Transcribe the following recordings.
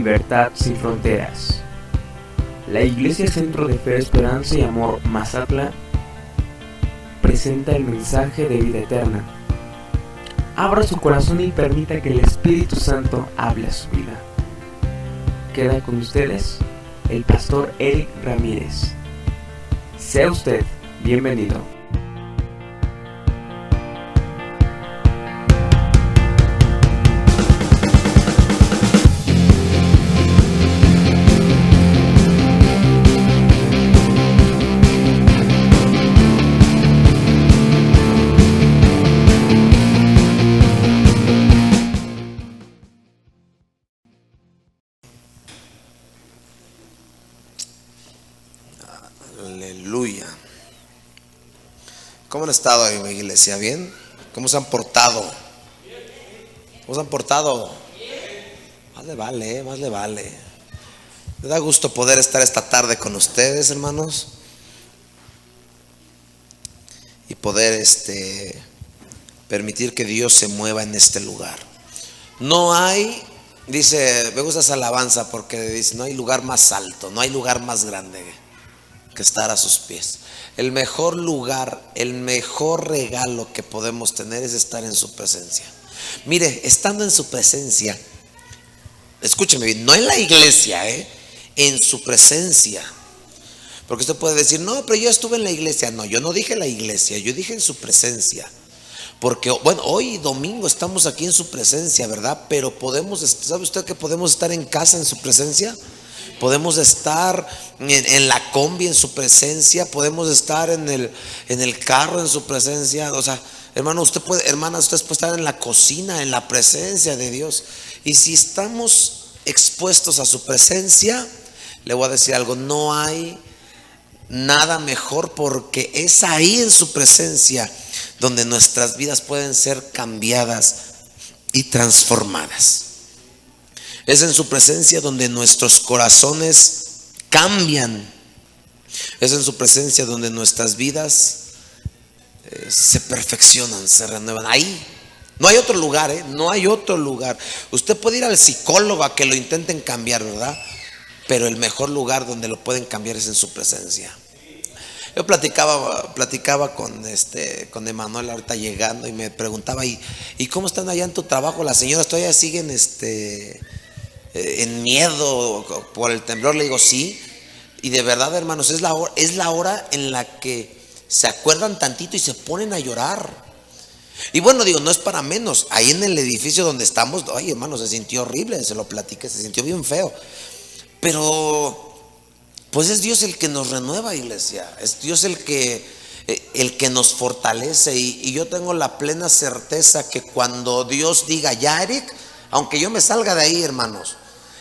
Libertad sin fronteras. La Iglesia Centro de Fe, Esperanza y Amor Mazatlán presenta el mensaje de vida eterna. Abra su corazón y permita que el Espíritu Santo hable a su vida. Queda con ustedes el pastor Eric Ramírez. Sea usted bienvenido. Aleluya. ¿Cómo han estado ahí, mi iglesia? ¿Bien? ¿Cómo se han portado? ¿Cómo se han portado? Más le vale, más le vale. Me da gusto poder estar esta tarde con ustedes, hermanos, y poder permitir que Dios se mueva en este lugar. No hay, dice, me gusta esa alabanza porque dice, no hay lugar más alto, no hay lugar más grande que estar a sus pies. El mejor lugar, el mejor regalo que podemos tener es estar en su presencia. Mire, estando en su presencia, escúcheme bien, no en la iglesia, en su presencia. Porque usted puede decir, no, pero yo estuve en la iglesia. No, yo no dije la iglesia, yo dije en su presencia. Porque, bueno, hoy domingo estamos aquí en su presencia, ¿verdad? Pero ¿sabe usted que podemos estar en casa en su presencia? Podemos estar en la combi en su presencia, podemos estar en el carro en su presencia. O sea, hermano, hermana, usted puede estar en la cocina en la presencia de Dios. Y si estamos expuestos a su presencia, le voy a decir algo, no hay nada mejor, porque es ahí en su presencia donde nuestras vidas pueden ser cambiadas y transformadas. Es en su presencia donde nuestros corazones cambian. Es en su presencia donde nuestras vidas se perfeccionan, se renuevan. Ahí no hay otro lugar, no hay otro lugar. Usted puede ir al psicólogo a que lo intenten cambiar, ¿verdad? Pero el mejor lugar donde lo pueden cambiar es en su presencia. Yo platicaba con Emanuel ahorita llegando y me preguntaba, ¿y cómo están allá en tu trabajo? Las señoras todavía siguen en miedo por el temblor. Le digo, sí. Y de verdad, hermanos, es la hora en la que se acuerdan tantito y se ponen a llorar. Y bueno, digo, no es para menos. Ahí en el edificio donde estamos, ay, hermanos, se sintió horrible, se lo platiqué, se sintió bien feo. Pero pues es Dios el que nos renueva, iglesia. Es Dios el que nos fortalece. Y yo tengo la plena certeza que cuando Dios diga, ya, Eric, aunque yo me salga de ahí, hermanos,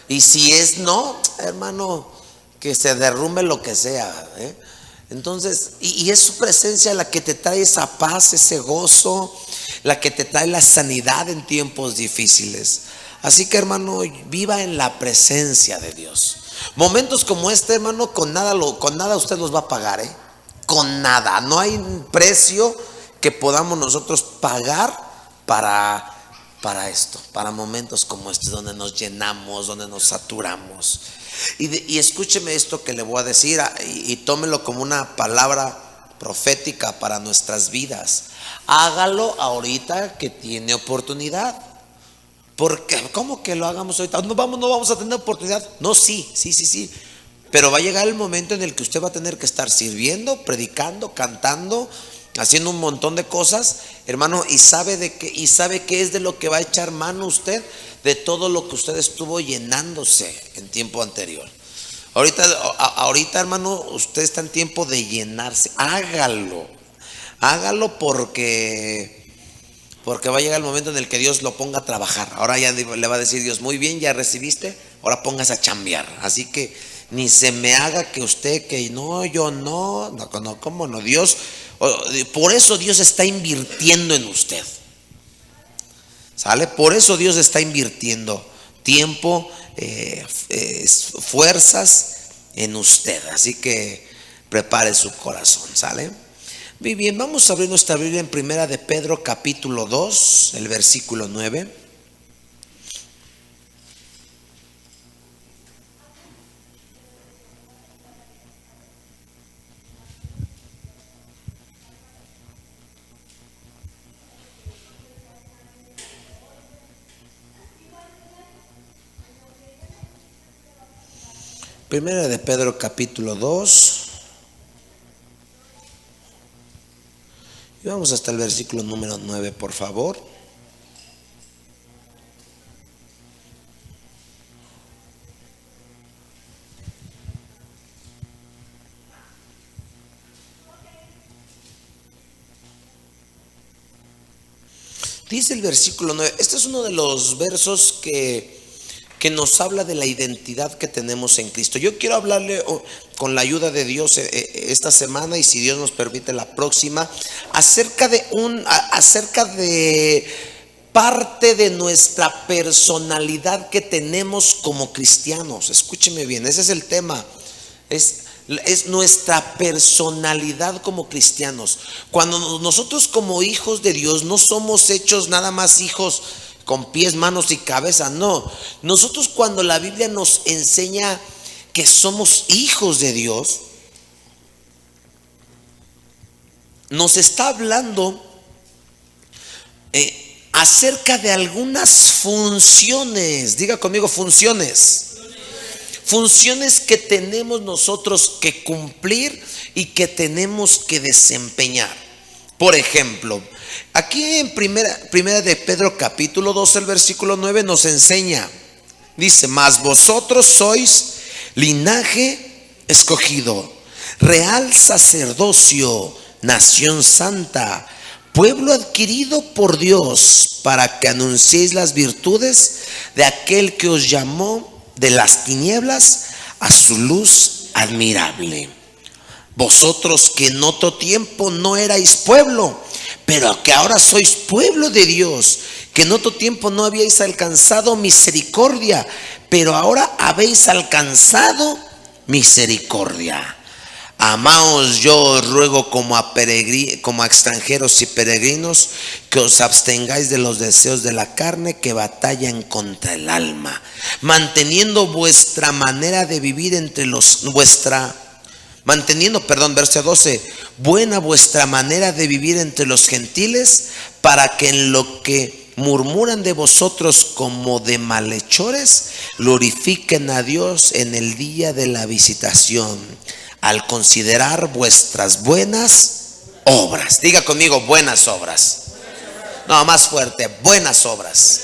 y si es no, hermano, que se derrumbe lo que sea, Entonces, y es su presencia la que te trae esa paz, ese gozo, la que te trae la sanidad en tiempos difíciles. Así que, hermano, viva en la presencia de Dios. Momentos como este, hermano, con nada usted los va a pagar, con nada. No hay un precio que podamos nosotros pagar para esto, para momentos como este, donde nos llenamos, donde nos saturamos. Y escúcheme esto que le voy a decir, y tómelo como una palabra profética para nuestras vidas. Hágalo ahorita que tiene oportunidad. Porque, ¿cómo que lo hagamos ahorita? No vamos a tener oportunidad. No, sí. Pero va a llegar el momento en el que usted va a tener que estar sirviendo, predicando, cantando, haciendo un montón de cosas, hermano, y sabe qué es de lo que va a echar mano usted, de todo lo que usted estuvo llenándose en tiempo anterior. Ahorita, hermano, usted está en tiempo de llenarse. Hágalo porque va a llegar el momento en el que Dios lo ponga a trabajar. Ahora ya le va a decir Dios, muy bien, ya recibiste, ahora póngase a chambear. Así que ni se me haga que usted, que no, yo no, ¿cómo no? Dios, por eso Dios está invirtiendo en usted. ¿Sale? Por eso Dios está invirtiendo tiempo, fuerzas en usted. Así que prepare su corazón, ¿sale? Muy bien, vamos a abrir nuestra Biblia en Primera de Pedro capítulo 2, el versículo 9. Primera de Pedro capítulo 2. Y vamos hasta el versículo número 9, por favor. Dice el versículo 9, este es uno de los versos que nos habla de la identidad que tenemos en Cristo. Yo quiero hablarle con la ayuda de Dios esta semana, y si Dios nos permite la próxima, acerca de parte de nuestra personalidad que tenemos como cristianos. Escúcheme bien, ese es el tema. Es nuestra personalidad como cristianos. Cuando nosotros como hijos de Dios no somos hechos nada más hijos con pies, manos y cabeza, no. Nosotros, cuando la Biblia nos enseña que somos hijos de Dios, nos está hablando acerca de algunas funciones. Diga conmigo, funciones. Funciones que tenemos nosotros que cumplir y que tenemos que desempeñar. Por ejemplo, aquí en primera de Pedro capítulo 2, el versículo 9 nos enseña. Dice: mas vosotros sois linaje escogido, real sacerdocio, nación santa, pueblo adquirido por Dios, para que anunciéis las virtudes de aquel que os llamó de las tinieblas a su luz admirable. Vosotros que en otro tiempo no erais pueblo, pero que ahora sois pueblo de Dios, que en otro tiempo no habíais alcanzado misericordia, pero ahora habéis alcanzado misericordia. Amaos, yo os ruego como a extranjeros y peregrinos, que os abstengáis de los deseos de la carne que batallan contra el alma, manteniendo vuestra manera de vivir verso 12, buena vuestra manera de vivir entre los gentiles, para que en lo que murmuran de vosotros como de malhechores, glorifiquen a Dios en el día de la visitación, al considerar vuestras buenas obras. Diga conmigo, buenas obras. No, más fuerte, buenas obras.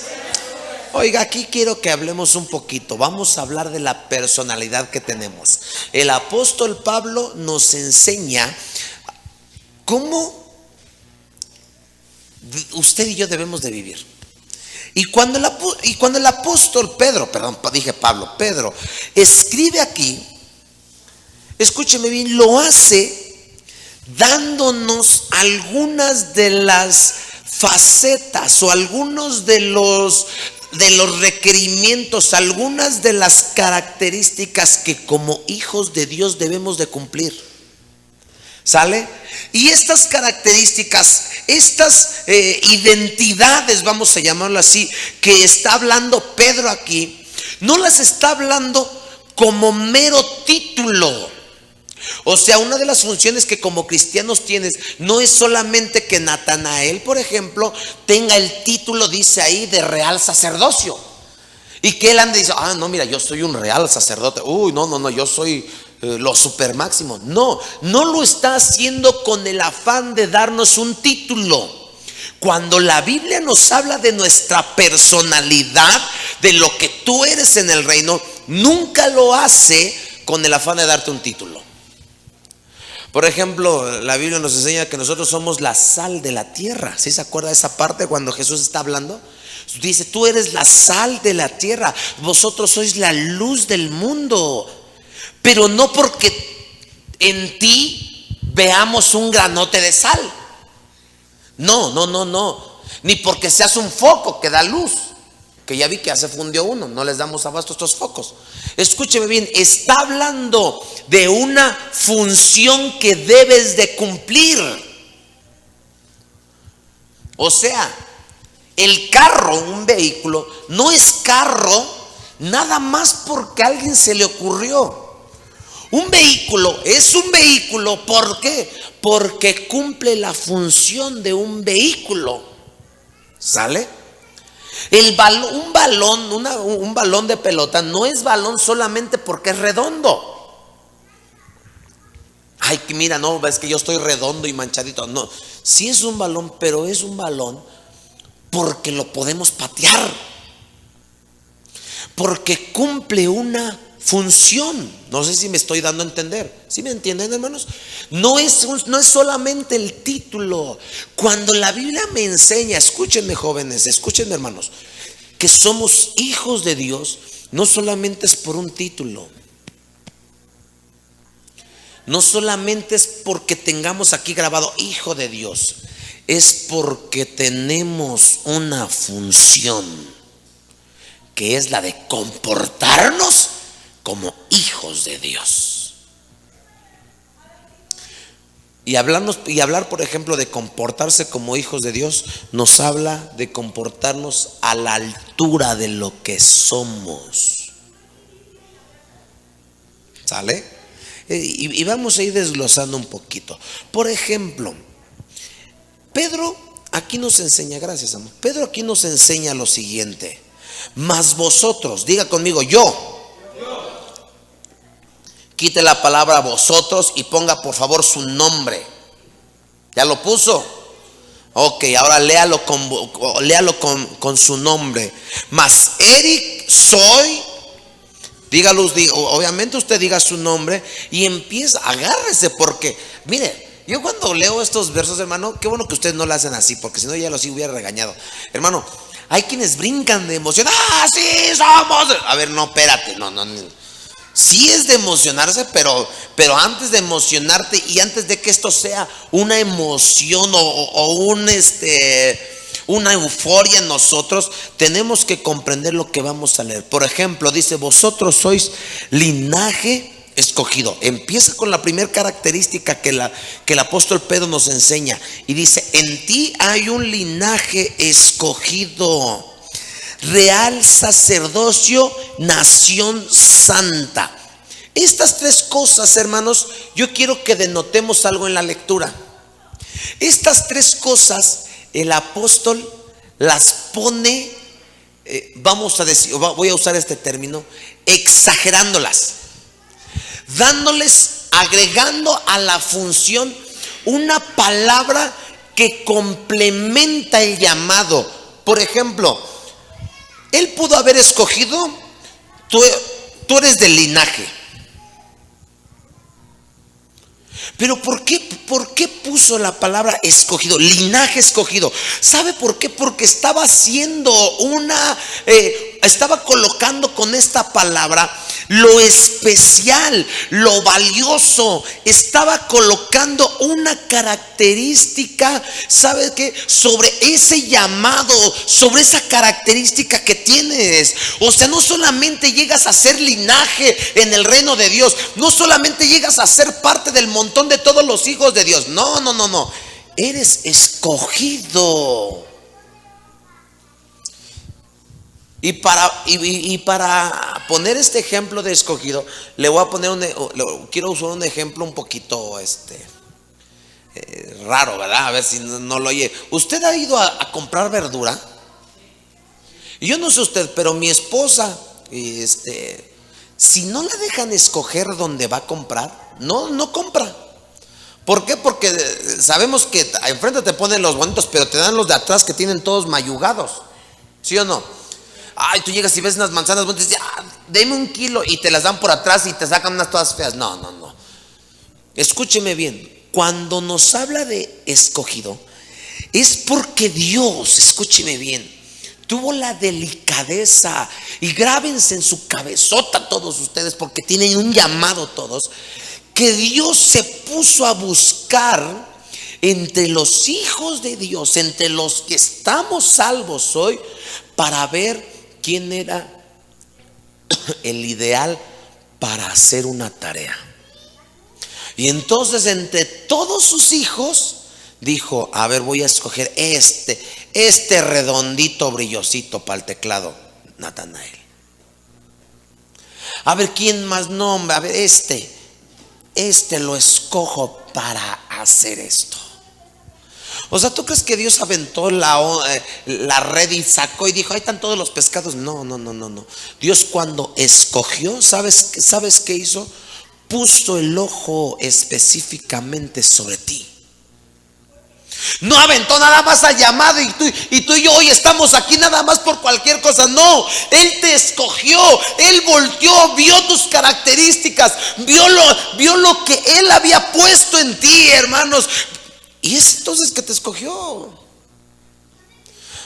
Oiga, aquí quiero que hablemos un poquito. Vamos a hablar de la personalidad que tenemos. El apóstol Pablo nos enseña cómo usted y yo debemos de vivir. Y cuando el apóstol Pedro escribe aquí, escúcheme bien, lo hace dándonos algunas de las facetas o algunos de los requerimientos, algunas de las características que como hijos de Dios debemos de cumplir. ¿Sale? Y estas características, estas identidades, vamos a llamarlo así, que está hablando Pedro aquí, no las está hablando como mero título. O sea, una de las funciones que como cristianos tienes no es solamente que Natanael, por ejemplo, tenga el título, dice ahí, de real sacerdocio, y que él ande y dice: no, mira, yo soy un real sacerdote. No, yo soy lo super máximo. No lo está haciendo con el afán de darnos un título. Cuando la Biblia nos habla de nuestra personalidad, de lo que tú eres en el reino, nunca lo hace con el afán de darte un título. Por ejemplo, la Biblia nos enseña que nosotros somos la sal de la tierra. ¿Sí se acuerda de esa parte cuando Jesús está hablando? Dice: tú eres la sal de la tierra, vosotros sois la luz del mundo. Pero no porque en ti veamos un granote de sal. No. Ni porque seas un foco que da luz, que ya vi que ya se fundió uno, no les damos abasto a estos focos. Escúcheme bien, está hablando de una función que debes de cumplir. O sea, el carro, un vehículo, no es carro nada más porque a alguien se le ocurrió. Un vehículo es un vehículo, ¿por qué? Porque cumple la función de un vehículo. ¿Sale? Un balón de pelota no es balón solamente porque es redondo. Ay, mira, no, es que yo estoy redondo y manchadito. No, sí es un balón, pero es un balón porque lo podemos patear, porque cumple una función. No sé si me estoy dando a entender. ¿Sí me entienden, hermanos? No es solamente el título. Cuando la Biblia me enseña, escúchenme jóvenes, escúchenme hermanos, que somos hijos de Dios, no solamente es por un título. No solamente es porque tengamos aquí grabado hijo de Dios, es porque tenemos una función, que es la de comportarnos como hijos de Dios. Y hablar, por ejemplo, de comportarse como hijos de Dios, nos habla de comportarnos a la altura de lo que somos. ¿Sale? Y vamos a ir desglosando un poquito. Por ejemplo, Pedro aquí nos enseña, gracias amor, Pedro aquí nos enseña lo siguiente: mas vosotros, diga conmigo, yo. Quite la palabra vosotros y ponga por favor su nombre. ¿Ya lo puso? Ok, ahora léalo con su nombre. Mas Eric soy. Dígalo, obviamente usted diga su nombre y empieza, agárrese, porque mire, yo cuando leo estos versos, hermano, qué bueno que ustedes no lo hacen así, porque si no ya los hubiera regañado. Hermano, hay quienes brincan de emoción. ¡Ah, sí, somos! A ver, no, espérate, no. Sí es de emocionarse, pero antes de emocionarte y antes de que esto sea una emoción o una euforia en nosotros, tenemos que comprender lo que vamos a leer. Por ejemplo, dice: vosotros sois linaje escogido. Empieza con la primera característica que el apóstol Pedro nos enseña, y dice: en ti hay un linaje escogido, real sacerdocio, nación santa. Estas tres cosas, hermanos, yo quiero que denotemos algo en la lectura. Estas tres cosas el apóstol las pone, vamos a decir, voy a usar este término, exagerándolas, agregando a la función una palabra que complementa el llamado. Por ejemplo, él pudo haber escogido: tú eres del linaje. Pero ¿por qué puso la palabra escogido, linaje escogido? ¿Sabe por qué? Porque estaba haciendo estaba colocando con esta palabra lo especial, lo valioso. Estaba colocando una característica, ¿sabe qué? Sobre ese llamado, sobre esa característica que tienes. O sea, no solamente llegas a ser linaje en el reino de Dios, no solamente llegas a ser parte del montón de todos los hijos de Dios. No. Eres escogido. Y para poner este ejemplo de escogido, le voy a poner quiero usar un ejemplo un poquito raro, ¿verdad? A ver si no lo oye. ¿Usted ha ido a comprar verdura? Y yo no sé usted, pero mi esposa, si no la dejan escoger dónde va a comprar, no compra. ¿Por qué? Porque sabemos que enfrente te ponen los bonitos, pero te dan los de atrás que tienen todos mayugados. ¿Sí o no? Ay, tú llegas y ves unas manzanas bonitas y dices: deme 1 kilo, y te las dan por atrás y te sacan unas todas feas. No. Escúcheme bien. Cuando nos habla de escogido, es porque Dios, escúcheme bien, tuvo la delicadeza, y grábense en su cabezota todos ustedes, porque tienen un llamado todos, que Dios se puso a buscar entre los hijos de Dios, entre los que estamos salvos hoy, para ver quién era el ideal para hacer una tarea. Y entonces, entre todos sus hijos, dijo: a ver, voy a escoger este redondito brillosito para el teclado, Natanael. A ver, ¿quién más? No, a ver, este lo escojo para hacer esto. O sea, ¿tú crees que Dios aventó la red y sacó y dijo, ahí están todos los pescados? No, no, no, no, no. Dios cuando escogió, ¿sabes qué hizo? Puso el ojo específicamente sobre ti. No aventó nada más al llamado y tú y yo hoy estamos aquí nada más por cualquier cosa. No, Él te escogió, Él volteó, vio tus características, vio lo que Él había puesto en ti, hermanos. Y es entonces que te escogió.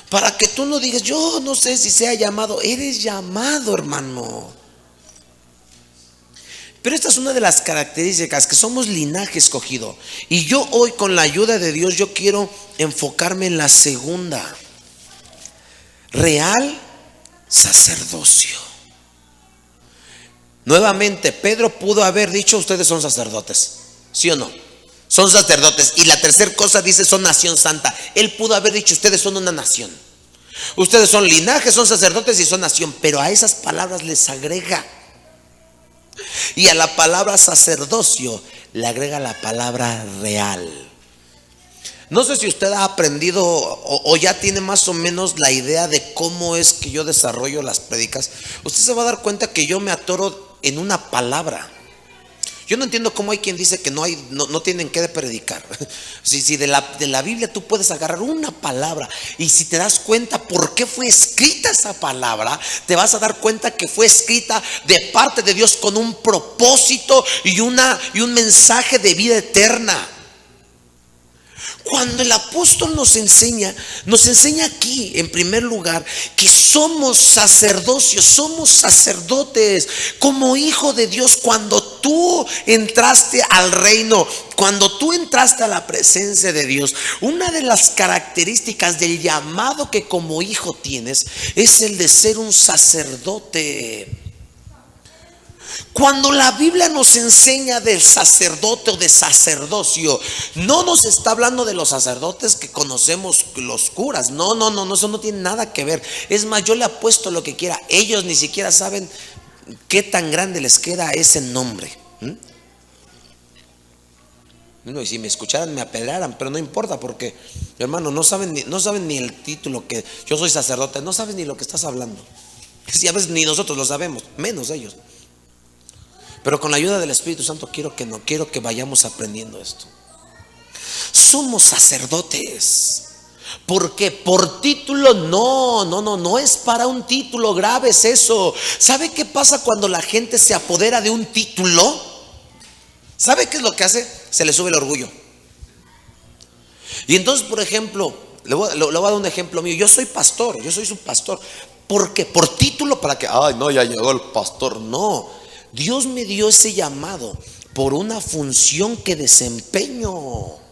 Para que tú no digas, yo no sé si sea llamado. Eres llamado, hermano. Pero esta es una de las características, que somos linaje escogido. Y yo hoy, con la ayuda de Dios, yo quiero enfocarme en la segunda: real sacerdocio. Nuevamente, Pedro pudo haber dicho, ustedes son sacerdotes, ¿sí o no? Son sacerdotes. Y la tercera cosa dice, son nación santa. Él pudo haber dicho, ustedes son una nación. Ustedes son linaje, son sacerdotes y son nación. Pero a esas palabras les agrega, y a la palabra sacerdocio le agrega la palabra real. No sé si usted ha aprendido o ya tiene más o menos la idea de cómo es que yo desarrollo las prédicas. Usted se va a dar cuenta que yo me atoro en una palabra. Yo no entiendo cómo hay quien dice que no tienen que predicar. Si de la Biblia tú puedes agarrar una palabra, y si te das cuenta por qué fue escrita esa palabra, te vas a dar cuenta que fue escrita de parte de Dios con un propósito y un mensaje de vida eterna. Cuando el apóstol nos enseña aquí, en primer lugar, que somos sacerdocios, somos sacerdotes, como hijo de Dios. Cuando tú entraste al reino, cuando tú entraste a la presencia de Dios, una de las características del llamado que como hijo tienes es el de ser un sacerdote. Cuando la Biblia nos enseña del sacerdote o de sacerdocio, no nos está hablando de los sacerdotes que conocemos, los curas. No, eso no tiene nada que ver. Es más, yo le apuesto lo que quiera, ellos ni siquiera saben qué tan grande les queda ese nombre. Y si me escucharan me apedrearan, pero no importa, porque, hermano, no saben ni el título, que yo soy sacerdote. No saben ni lo que estás hablando. Si a veces ni nosotros lo sabemos, menos ellos. Pero con la ayuda del Espíritu Santo quiero que vayamos aprendiendo esto. Somos sacerdotes. ¿Por qué? Por título. No es para un título. Grave es eso. ¿Sabe qué pasa cuando la gente se apodera de un título? ¿Sabe qué es lo que hace? Se le sube el orgullo. Y entonces, por ejemplo, le voy a dar un ejemplo mío. Yo soy pastor, yo soy su pastor. ¿Por qué? Por título, para que, ay, no, ya llegó el pastor. No. Dios me dio ese llamado por una función que desempeño.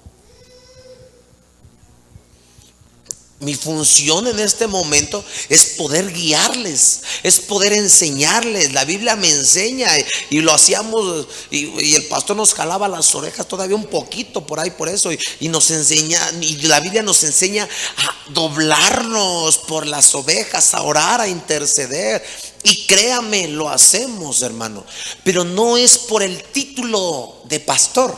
Mi función en este momento es poder guiarles, es poder enseñarles. La Biblia me enseña, y lo hacíamos, y el pastor nos jalaba las orejas todavía un poquito por ahí, por eso, y nos enseña, y la Biblia nos enseña a doblarnos por las ovejas, a orar, a interceder. Y créame, lo hacemos, hermano, pero no es por el título de pastor,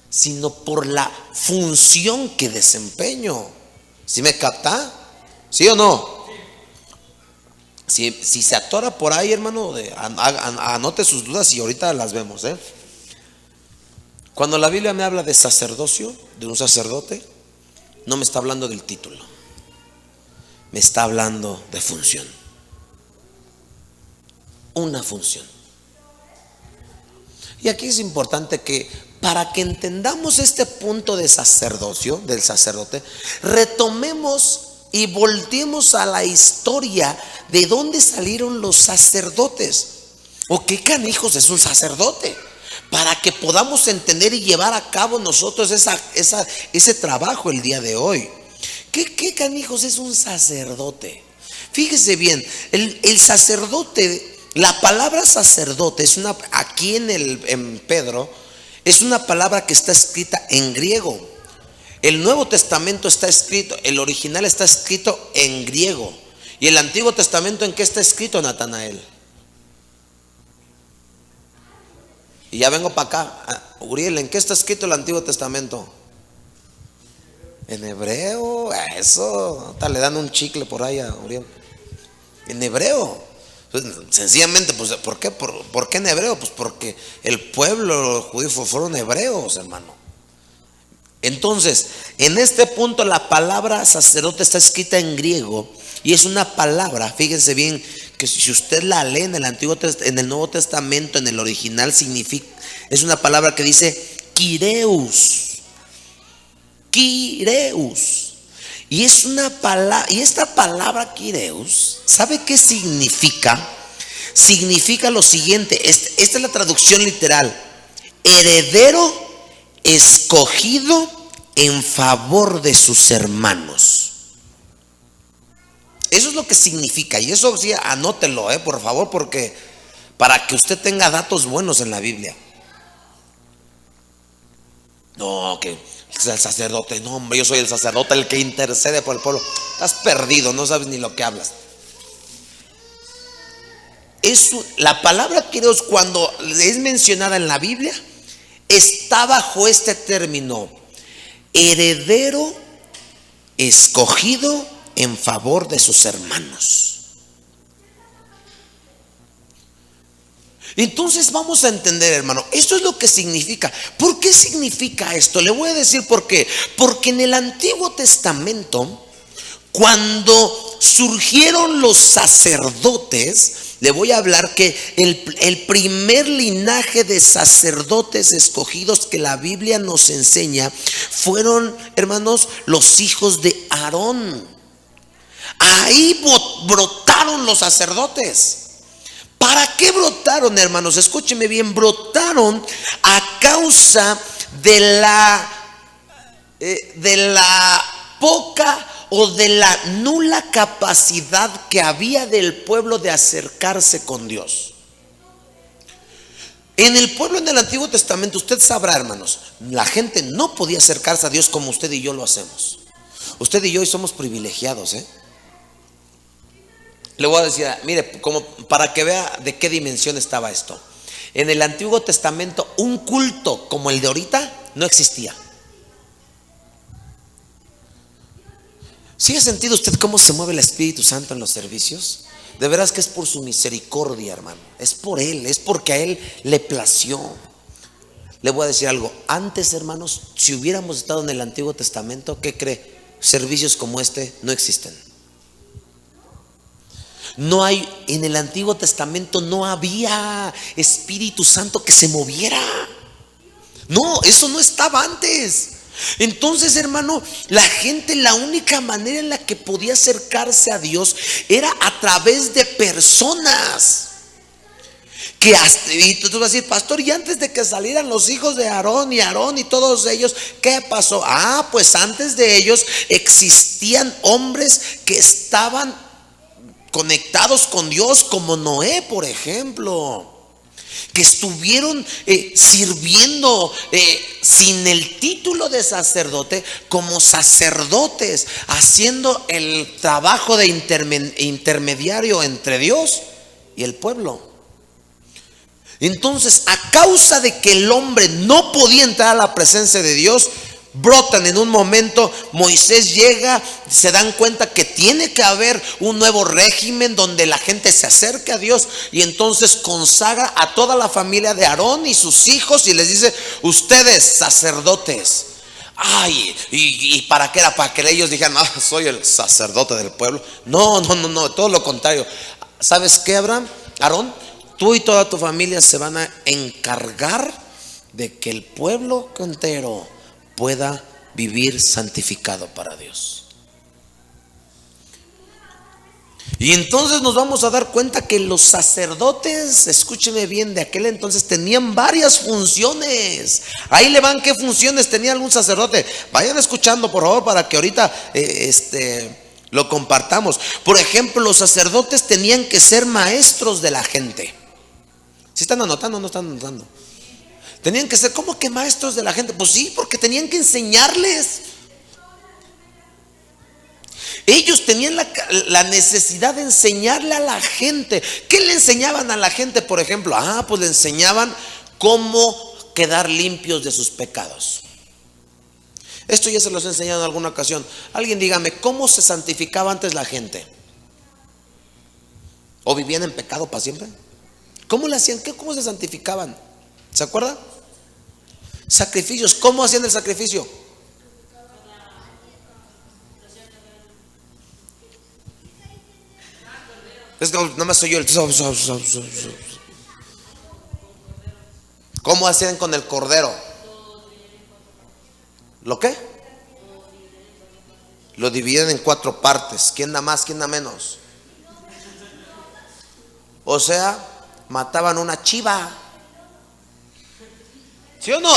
sino por la función que desempeño. ¿Sí me capta? ¿Sí o no? Si se atora por ahí, hermano, anote sus dudas y ahorita las vemos, ¿eh? Cuando la Biblia me habla de sacerdocio, de un sacerdote, no me está hablando del título, me está hablando de función. Una función. Y aquí es importante que, para que entendamos este punto de sacerdocio, del sacerdote, retomemos y volteemos a la historia de dónde salieron los sacerdotes, o qué canijos es un sacerdote, para que podamos entender y llevar a cabo nosotros ese trabajo el día de hoy. ¿Qué canijos es un sacerdote? Fíjese bien, el sacerdote, la palabra sacerdote es aquí en Pedro, es una palabra que está escrita en griego. El Nuevo Testamento está escrito, el original está escrito en griego. ¿Y el Antiguo Testamento en qué está escrito, Natanael? Y ya vengo para acá. Uriel, ¿en qué está escrito el Antiguo Testamento? En hebreo, eso, ahorita le dan un chicle por ahí a Uriel. En hebreo. Pues, sencillamente, pues, ¿por qué? ¿Por qué en hebreo? Pues porque el pueblo judío fueron hebreos, hermano. Entonces, en este punto la palabra sacerdote está escrita en griego y es una palabra, fíjense bien, que si usted la lee en el Nuevo Testamento, en el original significa, es una palabra que dice Kyreus. Kyreus. Y es una palabra, y esta palabra Kyreus, ¿sabe qué significa? Significa lo siguiente, esta es la traducción literal: heredero escogido en favor de sus hermanos. Eso es lo que significa, y eso sí, anótelo, por favor, porque para que usted tenga datos buenos en la Biblia. No, que el sacerdote, no, hombre, yo soy el sacerdote, el que intercede por el pueblo. Estás perdido, no sabes ni lo que hablas. La palabra Kyrios, cuando es mencionada en la Biblia, está bajo este término: heredero escogido en favor de sus hermanos. Entonces vamos a entender, hermano, esto es lo que significa. ¿Por qué significa esto? Le voy a decir por qué. Porque en el Antiguo Testamento, cuando surgieron los sacerdotes, le voy a hablar que el primer linaje de sacerdotes escogidos que la Biblia nos enseña fueron, hermanos, los hijos de Aarón. Ahí brotaron los sacerdotes. ¿Para qué brotaron, hermanos? Escúcheme bien, brotaron a causa de la poca o de la nula capacidad que había del pueblo de acercarse con Dios. En el pueblo en el Antiguo Testamento, usted sabrá, hermanos, la gente no podía acercarse a Dios como usted y yo lo hacemos. Usted y yo hoy somos privilegiados, Le voy a decir, mire, como para que vea de qué dimensión estaba esto. En el Antiguo Testamento, un culto como el de ahorita no existía. ¿Sí ha sentido usted cómo se mueve el Espíritu Santo en los servicios? De veras que es por su misericordia, hermano. Es por Él, es porque a Él le plació. Le voy a decir algo. Antes, hermanos, si hubiéramos estado en el Antiguo Testamento, ¿qué cree? Servicios como este no existen. No hay, en el Antiguo Testamento no había Espíritu Santo que se moviera. No, eso no estaba antes. Entonces, hermano, la gente, la única manera en la que podía acercarse a Dios era a través de personas. Y tú vas a decir, pastor, y antes de que salieran los hijos de Aarón y todos ellos, ¿qué pasó? Pues antes de ellos existían hombres que estaban conectados con Dios, como Noé, por ejemplo, que estuvieron sirviendo sin el título de sacerdote, como sacerdotes, haciendo el trabajo de intermediario entre Dios y el pueblo. Entonces, a causa de que el hombre no podía entrar a la presencia de Dios, brotan en un momento. Moisés llega, se dan cuenta que tiene que haber un nuevo régimen donde la gente se acerque a Dios, y entonces consagra a toda la familia de Aarón y sus hijos y les dice: ustedes sacerdotes. ¿Y para qué era? Para que ellos dijeran: soy el sacerdote del pueblo. No, todo lo contrario. ¿Sabes qué, Aarón? Tú y toda tu familia se van a encargar de que el pueblo entero pueda vivir santificado para Dios. Y entonces nos vamos a dar cuenta que los sacerdotes, escúcheme bien, de aquel entonces tenían varias funciones. Ahí le van qué funciones tenía algún sacerdote. Vayan escuchando, por favor, para que ahorita lo compartamos. Por ejemplo, los sacerdotes tenían que ser maestros de la gente. ¿Sí están anotando o no están anotando? Tenían que ser, ¿cómo que maestros de la gente? Pues sí, porque tenían que enseñarles. Ellos tenían la necesidad de enseñarle a la gente. ¿Qué le enseñaban a la gente, por ejemplo? Pues le enseñaban cómo quedar limpios de sus pecados. Esto ya se los he enseñado en alguna ocasión. Alguien dígame, ¿cómo se santificaba antes la gente? ¿O vivían en pecado para siempre? ¿Cómo le hacían? ¿Cómo se santificaban? ¿Se acuerdan? Sacrificios. ¿Cómo hacían el sacrificio? Es que nada más soy yo el... ¿Cómo hacían con el cordero? ¿Lo qué? Lo dividían en 4 partes. ¿Quién da más? ¿Quién da menos? O sea, mataban una chiva. ¿Sí o no?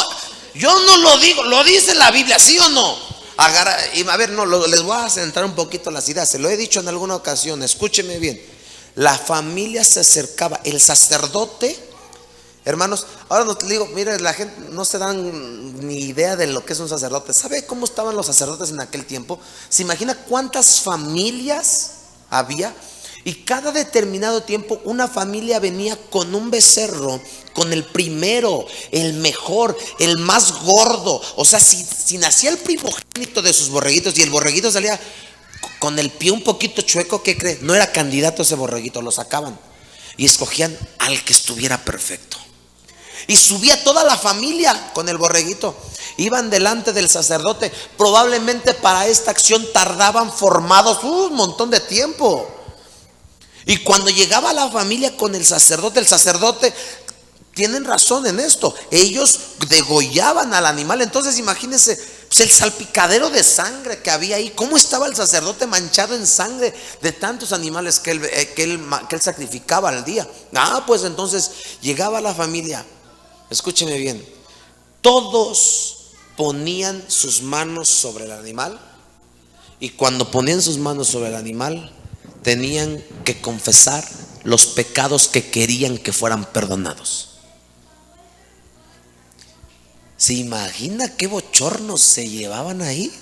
Yo no lo digo, lo dice la Biblia, ¿sí o no? A ver, no, les voy a centrar un poquito las ideas. Se lo he dicho en alguna ocasión, escúcheme bien. La familia se acercaba, el sacerdote, hermanos, ahora nos digo, mire, la gente no se dan ni idea de lo que es un sacerdote. ¿Sabe cómo estaban los sacerdotes en aquel tiempo? ¿Se imagina cuántas familias había? Y cada determinado tiempo una familia venía con un becerro, con el primero, el mejor, el más gordo. O sea, si nacía el primogénito de sus borreguitos y el borreguito salía con el pie un poquito chueco, ¿qué cree? No era candidato ese borreguito, lo sacaban y escogían al que estuviera perfecto. Y subía toda la familia con el borreguito. Iban delante del sacerdote. Probablemente para esta acción tardaban formados un montón de tiempo. Y cuando llegaba la familia con el sacerdote, tienen razón en esto, ellos degollaban al animal. Entonces imagínense, pues, el salpicadero de sangre que había ahí. ¿Cómo estaba el sacerdote manchado en sangre de tantos animales que él sacrificaba al día? Pues entonces llegaba la familia. Escúcheme bien, todos ponían sus manos sobre el animal. Y cuando ponían sus manos sobre el animal, tenían que confesar los pecados que querían que fueran perdonados. ¿Se imagina qué bochornos se llevaban ahí?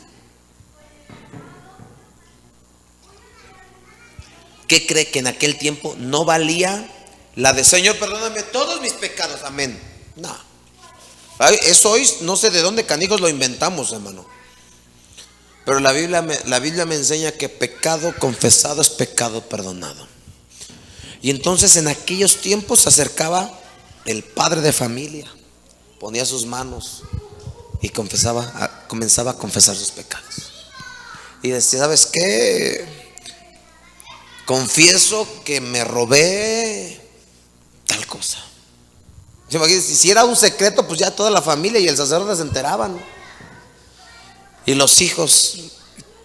¿Qué cree que en aquel tiempo no valía la de Señor, perdóname todos mis pecados? Amén. No. Eso hoy no sé de dónde canijos lo inventamos, hermano. Pero la Biblia me enseña que pecado confesado es pecado perdonado. Y entonces en aquellos tiempos se acercaba el padre de familia, ponía sus manos y comenzaba a confesar sus pecados. Y decía, ¿sabes qué? Confieso que me robé tal cosa. Si era un secreto, pues ya toda la familia y el sacerdote se enteraban. Y los hijos,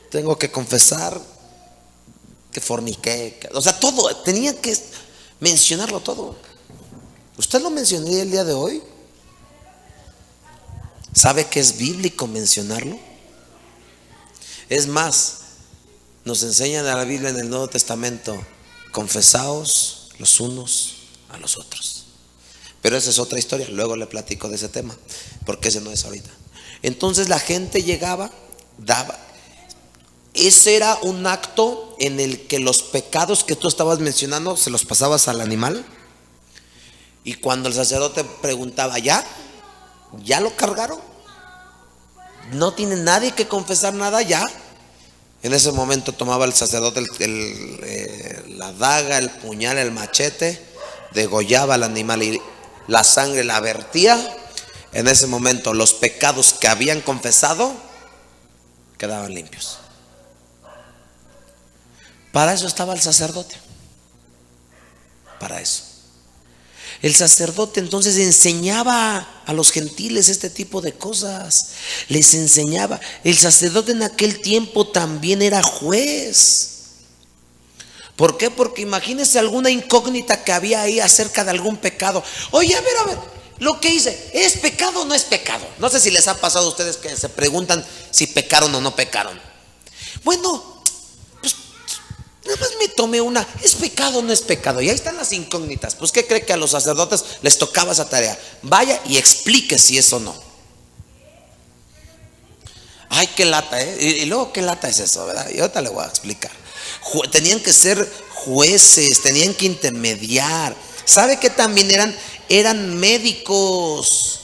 tengo que confesar que forniqué. O sea, todo, tenía que mencionarlo todo. ¿Usted lo mencionaría el día de hoy? ¿Sabe que es bíblico mencionarlo? Es más, nos enseñan a la Biblia en el Nuevo Testamento: confesaos los unos a los otros. Pero esa es otra historia, luego le platico de ese tema, porque ese no es ahorita. Entonces la gente llegaba, daba. Ese era un acto en el que los pecados que tú estabas mencionando se los pasabas al animal. Y cuando el sacerdote preguntaba, ¿ya lo cargaron? ¿No tiene nadie que confesar nada ya? En ese momento tomaba el sacerdote la daga, el puñal, el machete, degollaba al animal y la sangre la vertía. En ese momento los pecados que habían confesado quedaban limpios. Para eso estaba el sacerdote. Para eso. El sacerdote entonces enseñaba a los gentiles este tipo de cosas. Les enseñaba. El sacerdote en aquel tiempo también era juez. ¿Por qué? Porque imagínense alguna incógnita que había ahí acerca de algún pecado. Oye, a ver, lo que hice, ¿es pecado o no es pecado? No sé si les ha pasado a ustedes que se preguntan si pecaron o no pecaron. Bueno, pues nada más me tomé una, ¿es pecado o no es pecado? Y ahí están las incógnitas. Pues ¿qué cree que a los sacerdotes les tocaba esa tarea? Vaya y explique si es o no. Ay, qué lata, y luego qué lata es eso, ¿verdad? Y ahorita le voy a explicar. Tenían que ser jueces, tenían que intermediar. ¿Sabe que también eran médicos?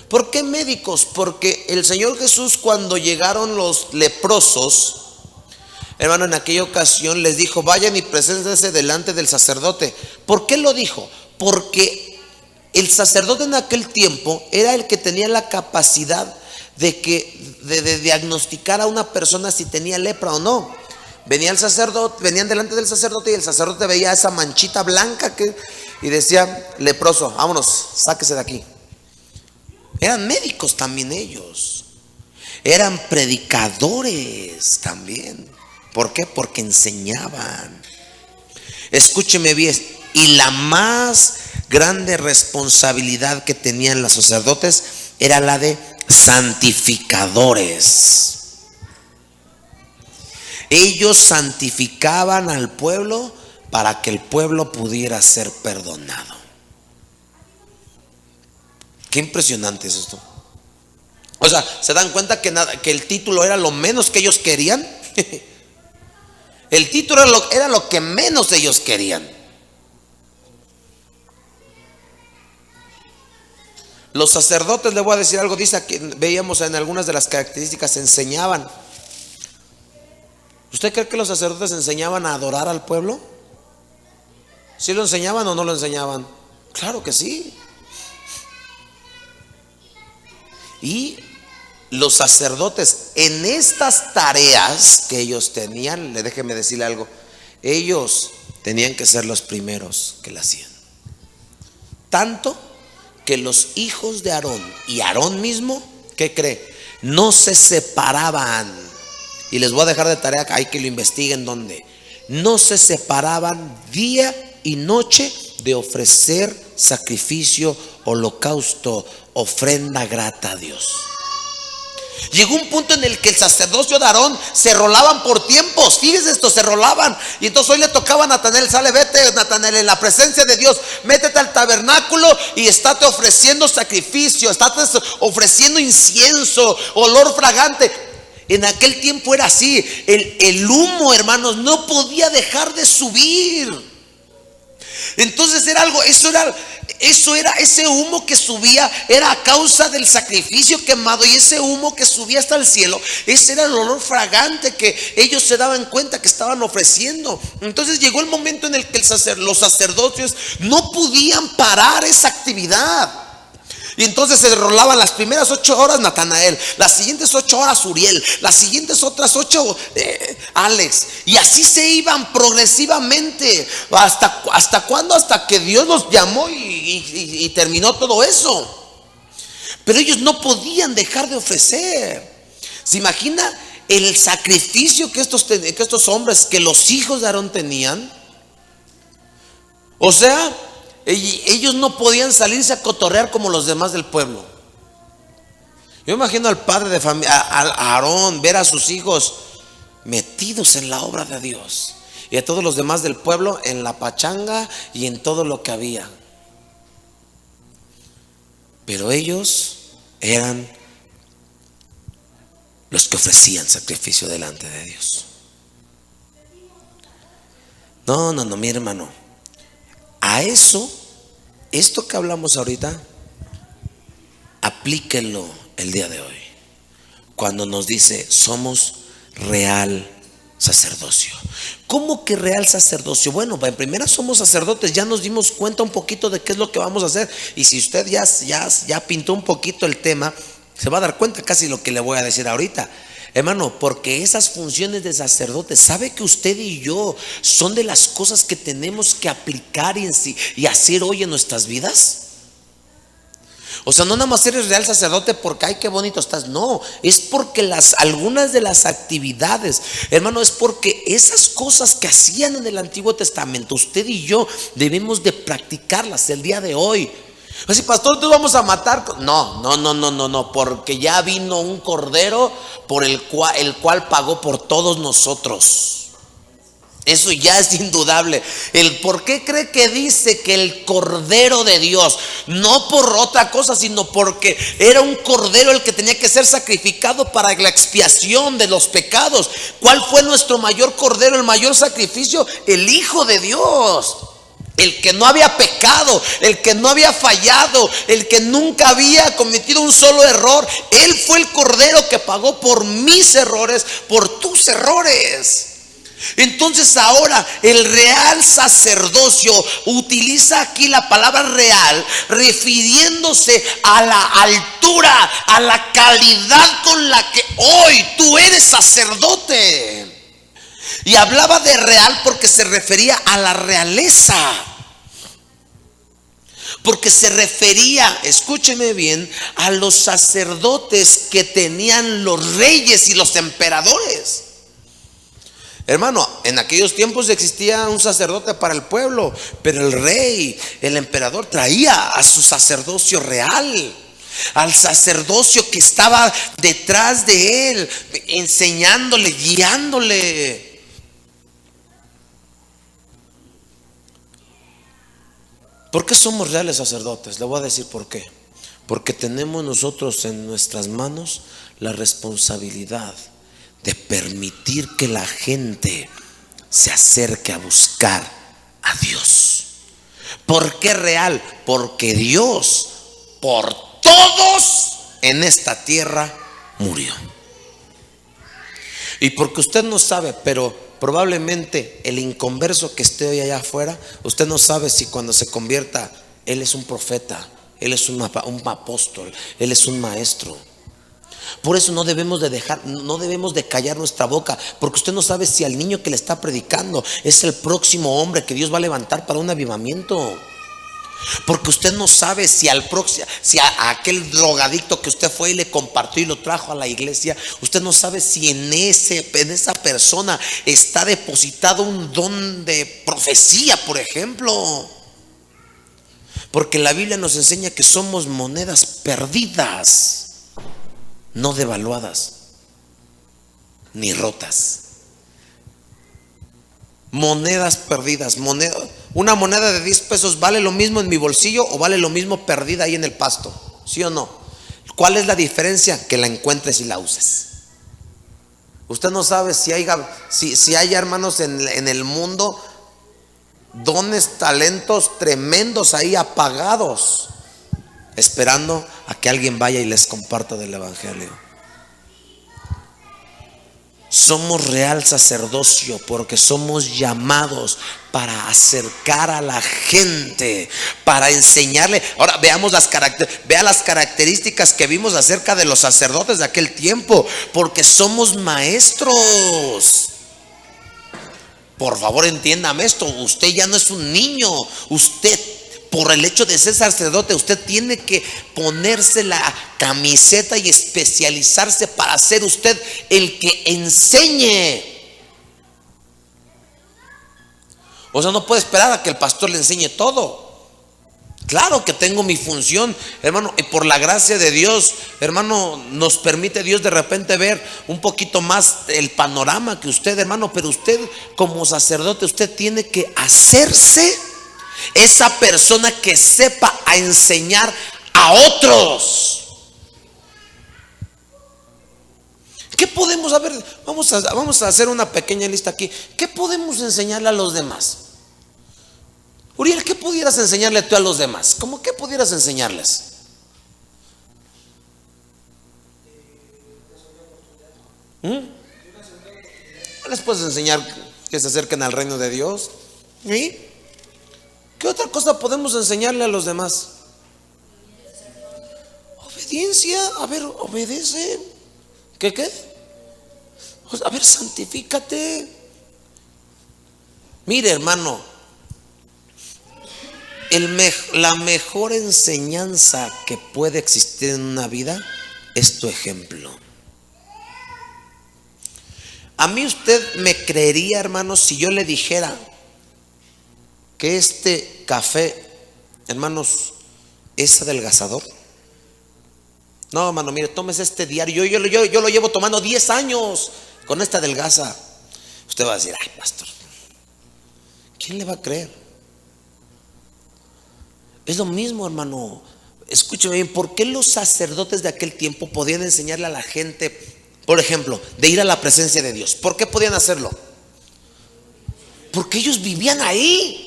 ¿Por qué médicos? Porque el Señor Jesús, cuando llegaron los leprosos, hermano, en aquella ocasión les dijo: vayan y preséntense delante del sacerdote. ¿Por qué lo dijo? Porque el sacerdote en aquel tiempo era el que tenía la capacidad de diagnosticar a una persona si tenía lepra o no. Venía el sacerdote, venían delante del sacerdote y el sacerdote veía esa manchita blanca y decía: leproso, vámonos, sáquese de aquí. Eran médicos también ellos. Eran predicadores también. ¿Por qué? Porque enseñaban. Escúcheme bien. Y la más grande responsabilidad que tenían los sacerdotes era la de santificadores. Ellos santificaban al pueblo para que el pueblo pudiera ser perdonado. Qué impresionante es esto. O sea, ¿se dan cuenta que el título era lo menos que ellos querían? El título era lo que menos ellos querían. Los sacerdotes, le voy a decir algo, dice que veíamos en algunas de las características, enseñaban. ¿Usted cree que los sacerdotes enseñaban a adorar al pueblo? ¿Sí lo enseñaban o no lo enseñaban? Claro que sí. Y los sacerdotes, en estas tareas que ellos tenían, déjeme decirle algo, ellos tenían que ser los primeros que la hacían. Tanto que los hijos de Aarón y Aarón mismo, ¿qué cree? No se separaban. Y les voy a dejar de tarea, hay que lo investiguen dónde. No se separaban día y noche de ofrecer sacrificio, holocausto, ofrenda grata a Dios. Llegó un punto en el que el sacerdocio de Aarón se rolaban por tiempos. Fíjese esto, se rolaban. Y entonces hoy le tocaba a Natanael: sale, vete Natanael, en la presencia de Dios, métete al tabernáculo y estate ofreciendo sacrificio, estate ofreciendo incienso, olor fragante. En aquel tiempo era así. El humo, hermanos, no podía dejar de subir. Entonces era algo, ese humo que subía era a causa del sacrificio quemado, y ese humo que subía hasta el cielo, ese era el olor fragante que ellos se daban cuenta que estaban ofreciendo. Entonces llegó el momento en el que los sacerdotes no podían parar esa actividad. Y entonces se rolaban las primeras 8 horas Natanael, las siguientes 8 horas Uriel, las siguientes otras 8 Alex. Y así se iban progresivamente. ¿Hasta cuándo? Hasta que Dios los llamó y terminó todo eso. Pero ellos no podían dejar de ofrecer. ¿Se imagina el sacrificio que estos hombres, que los hijos de Aarón tenían? O sea, ellos no podían salirse a cotorrear como los demás del pueblo. Yo imagino al padre de familia, a Aarón, ver a sus hijos metidos en la obra de Dios, y a todos los demás del pueblo en la pachanga y en todo lo que había. Pero ellos eran los que ofrecían sacrificio delante de Dios. No, mi hermano. A esto que hablamos ahorita, aplíquenlo el día de hoy, cuando nos dice: somos real sacerdocio. ¿Cómo que real sacerdocio? Bueno, en primera somos sacerdotes, ya nos dimos cuenta un poquito de qué es lo que vamos a hacer. Y si usted ya pintó un poquito el tema, se va a dar cuenta casi lo que le voy a decir ahorita. Hermano, porque esas funciones de sacerdote, ¿sabe que usted y yo son de las cosas que tenemos que aplicar y hacer hoy en nuestras vidas? O sea, no nada más eres real sacerdote porque, ay, qué bonito estás. No, es porque algunas de las actividades, hermano, es porque esas cosas que hacían en el Antiguo Testamento, usted y yo debemos de practicarlas el día de hoy. Así, pastor, ¿tú vamos a matar? No, porque ya vino un cordero por el cual pagó por todos nosotros. Eso ya es indudable. ¿Por qué cree que dice que el cordero de Dios? No por otra cosa, sino porque era un cordero el que tenía que ser sacrificado para la expiación de los pecados. ¿Cuál fue nuestro mayor cordero, el mayor sacrificio? El Hijo de Dios. el que no había pecado, el que no había fallado, el que nunca había cometido un solo error. Él fue el cordero que pagó por mis errores, por tus errores. Entonces ahora el real sacerdocio utiliza aquí la palabra real, refiriéndose a la altura, a la calidad con la que hoy tú eres sacerdote. Y hablaba de real porque se refería a la realeza, porque se refería, escúcheme bien, a los sacerdotes que tenían los reyes y los emperadores. Hermano, en aquellos tiempos existía un sacerdote para el pueblo, pero el rey, el emperador traía a su sacerdocio real, al sacerdocio que estaba detrás de él, enseñándole, guiándole. ¿Por qué somos reales sacerdotes? Le voy a decir por qué. Porque tenemos nosotros en nuestras manos la responsabilidad de permitir que la gente se acerque a buscar a Dios. ¿Por qué real? Porque Dios por todos en esta tierra murió. Y porque usted no sabe, pero probablemente el inconverso que esté hoy allá afuera, usted no sabe si cuando se convierta él es un profeta, él es un apóstol, él es un maestro. Por eso no debemos de callar nuestra boca, porque usted no sabe si al niño que le está predicando es el próximo hombre que Dios va a levantar para un avivamiento. Porque usted no sabe si a aquel drogadicto que usted fue y le compartió y lo trajo a la iglesia, usted no sabe si en esa persona está depositado un don de profecía, por ejemplo. Porque la Biblia nos enseña que somos monedas perdidas, no devaluadas ni rotas. Monedas perdidas. Una moneda de 10 pesos ¿vale lo mismo en mi bolsillo o vale lo mismo perdida ahí en el pasto? ¿Sí o no? ¿Cuál es la diferencia? Que la encuentres y la uses. Usted no sabe si hay hermanos en el mundo, dones, talentos tremendos ahí apagados, esperando a que alguien vaya y les comparta del evangelio. Somos real sacerdocio porque somos llamados para acercar a la gente, para enseñarle. Ahora veamos vea las características que vimos acerca de los sacerdotes de aquel tiempo, porque somos maestros. Por favor, entiéndame esto, usted ya no es un niño. Usted, por el hecho de ser sacerdote, usted tiene que ponerse la camiseta y especializarse para ser usted el que enseñe. O sea, no puede esperar a que el pastor le enseñe todo. Claro que tengo mi función, hermano, y por la gracia de Dios, hermano, nos permite Dios de repente ver un poquito más el panorama que usted, hermano. Pero usted como sacerdote, usted tiene que hacerse esa persona que sepa a enseñar a otros. ¿Qué podemos haber? Vamos a hacer una pequeña lista aquí. ¿Qué podemos enseñarle a los demás? Uriel, ¿qué pudieras enseñarle tú a los demás? ¿Cómo qué pudieras enseñarles? ¿Les puedes enseñar que se acerquen al reino de Dios? ¿Y qué otra cosa podemos enseñarle a los demás? Obediencia. A ver, obedece. ¿Qué? A ver, santifícate. Mire, hermano, la mejor enseñanza que puede existir en una vida es tu ejemplo. A mí usted me creería, hermano, si yo le dijera que este café, hermanos, es adelgazador. No, hermano, mire, tomes este diario. Yo lo llevo tomando 10 años con esta adelgaza. Usted va a decir, ay, pastor, ¿quién le va a creer? Es lo mismo, hermano. Escúcheme bien, ¿por qué los sacerdotes de aquel tiempo podían enseñarle a la gente, por ejemplo, de ir a la presencia de Dios? ¿Por qué podían hacerlo? Porque ellos vivían ahí.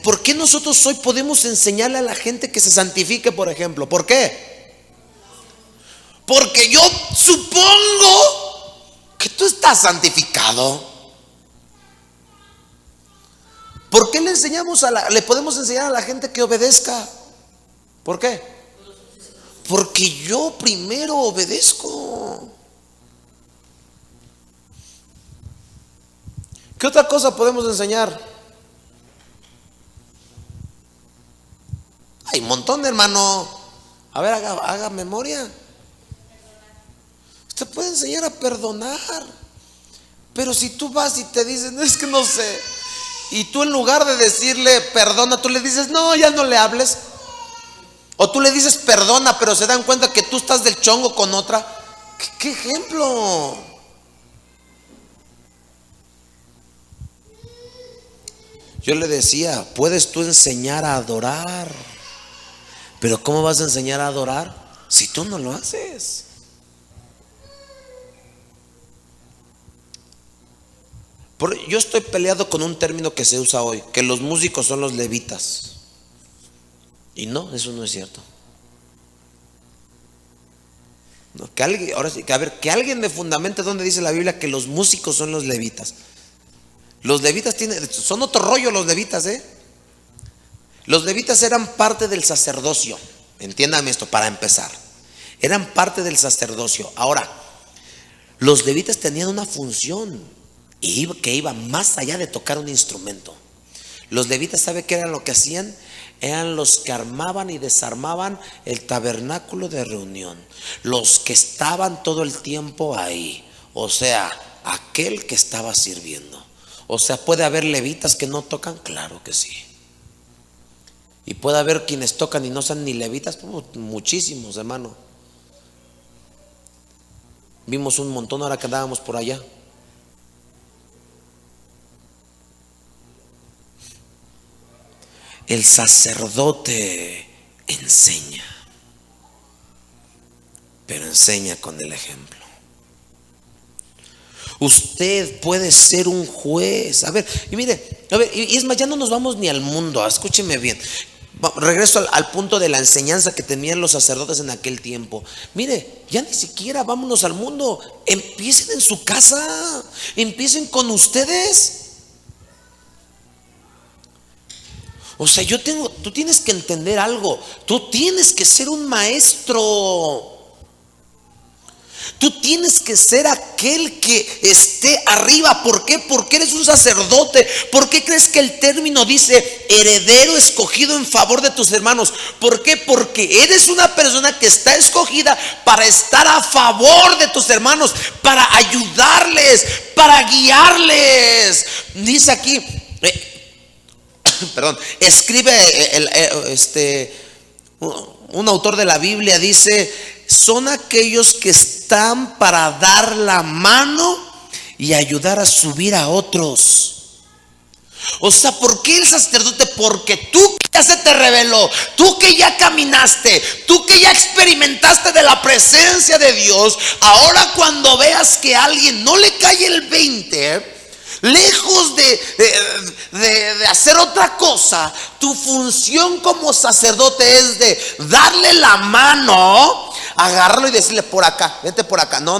¿Por qué nosotros hoy podemos enseñarle a la gente que se santifique, por ejemplo? ¿Por qué? Porque yo supongo que tú estás santificado. ¿Por qué le podemos enseñar a la gente que obedezca? ¿Por qué? Porque yo primero obedezco. ¿Qué otra cosa podemos enseñar? Hay un montón, hermano. A ver, haga memoria. Usted puede enseñar a perdonar. Pero si tú vas y te dicen, es que no sé, y tú en lugar de decirle perdona, tú le dices, no, ya no le hables. O tú le dices perdona, pero se dan cuenta que tú estás del chongo con otra. ¿Qué ejemplo? Yo le decía, puedes tú enseñar a adorar, pero ¿cómo vas a enseñar a adorar si tú no lo haces? Yo estoy peleado con un término que se usa hoy, que los músicos son los levitas. Y no, eso no es cierto. No, ahora sí, que alguien me fundamente donde dice la Biblia que los músicos son los levitas. Los levitas son otro rollo los levitas, Los levitas eran parte del sacerdocio. Entiéndame esto para empezar. Eran parte del sacerdocio. Ahora, los levitas tenían una función que iba más allá de tocar un instrumento. Los levitas, ¿sabe qué era lo que hacían? Eran los que armaban y desarmaban el tabernáculo de reunión. Los que estaban todo el tiempo ahí. O sea, aquel que estaba sirviendo. O sea, ¿puede haber levitas que no tocan? Claro que sí. Y puede haber quienes tocan y no sean ni levitas. Muchísimos, hermano. Vimos un montón ahora que andábamos por allá. El sacerdote enseña, pero enseña con el ejemplo. Usted puede ser un juez. A ver, y mire, y es más, ya no nos vamos ni al mundo. Escúcheme bien. Regreso al punto de la enseñanza que tenían los sacerdotes en aquel tiempo. Mire, ya ni siquiera vámonos al mundo. Empiecen en su casa. Empiecen con ustedes. O sea, tú tienes que entender algo. Tú tienes que ser un maestro. Tú tienes que ser aquel que esté arriba. ¿Por qué? Porque eres un sacerdote. ¿Por qué crees que el término dice heredero escogido en favor de tus hermanos? ¿Por qué? Porque eres una persona que está escogida para estar a favor de tus hermanos, para ayudarles, para guiarles. Dice aquí, perdón, escribe un autor de la Biblia, dice: son aquellos que están para dar la mano y ayudar a subir a otros. O sea, ¿por qué el sacerdote? Porque tú que ya se te reveló, tú que ya caminaste, tú que ya experimentaste de la presencia de Dios, ahora cuando veas que a alguien no le cae el 20, lejos de hacer otra cosa, tu función como sacerdote es de darle la mano, agarrarlo y decirle: por acá, vente por acá. No,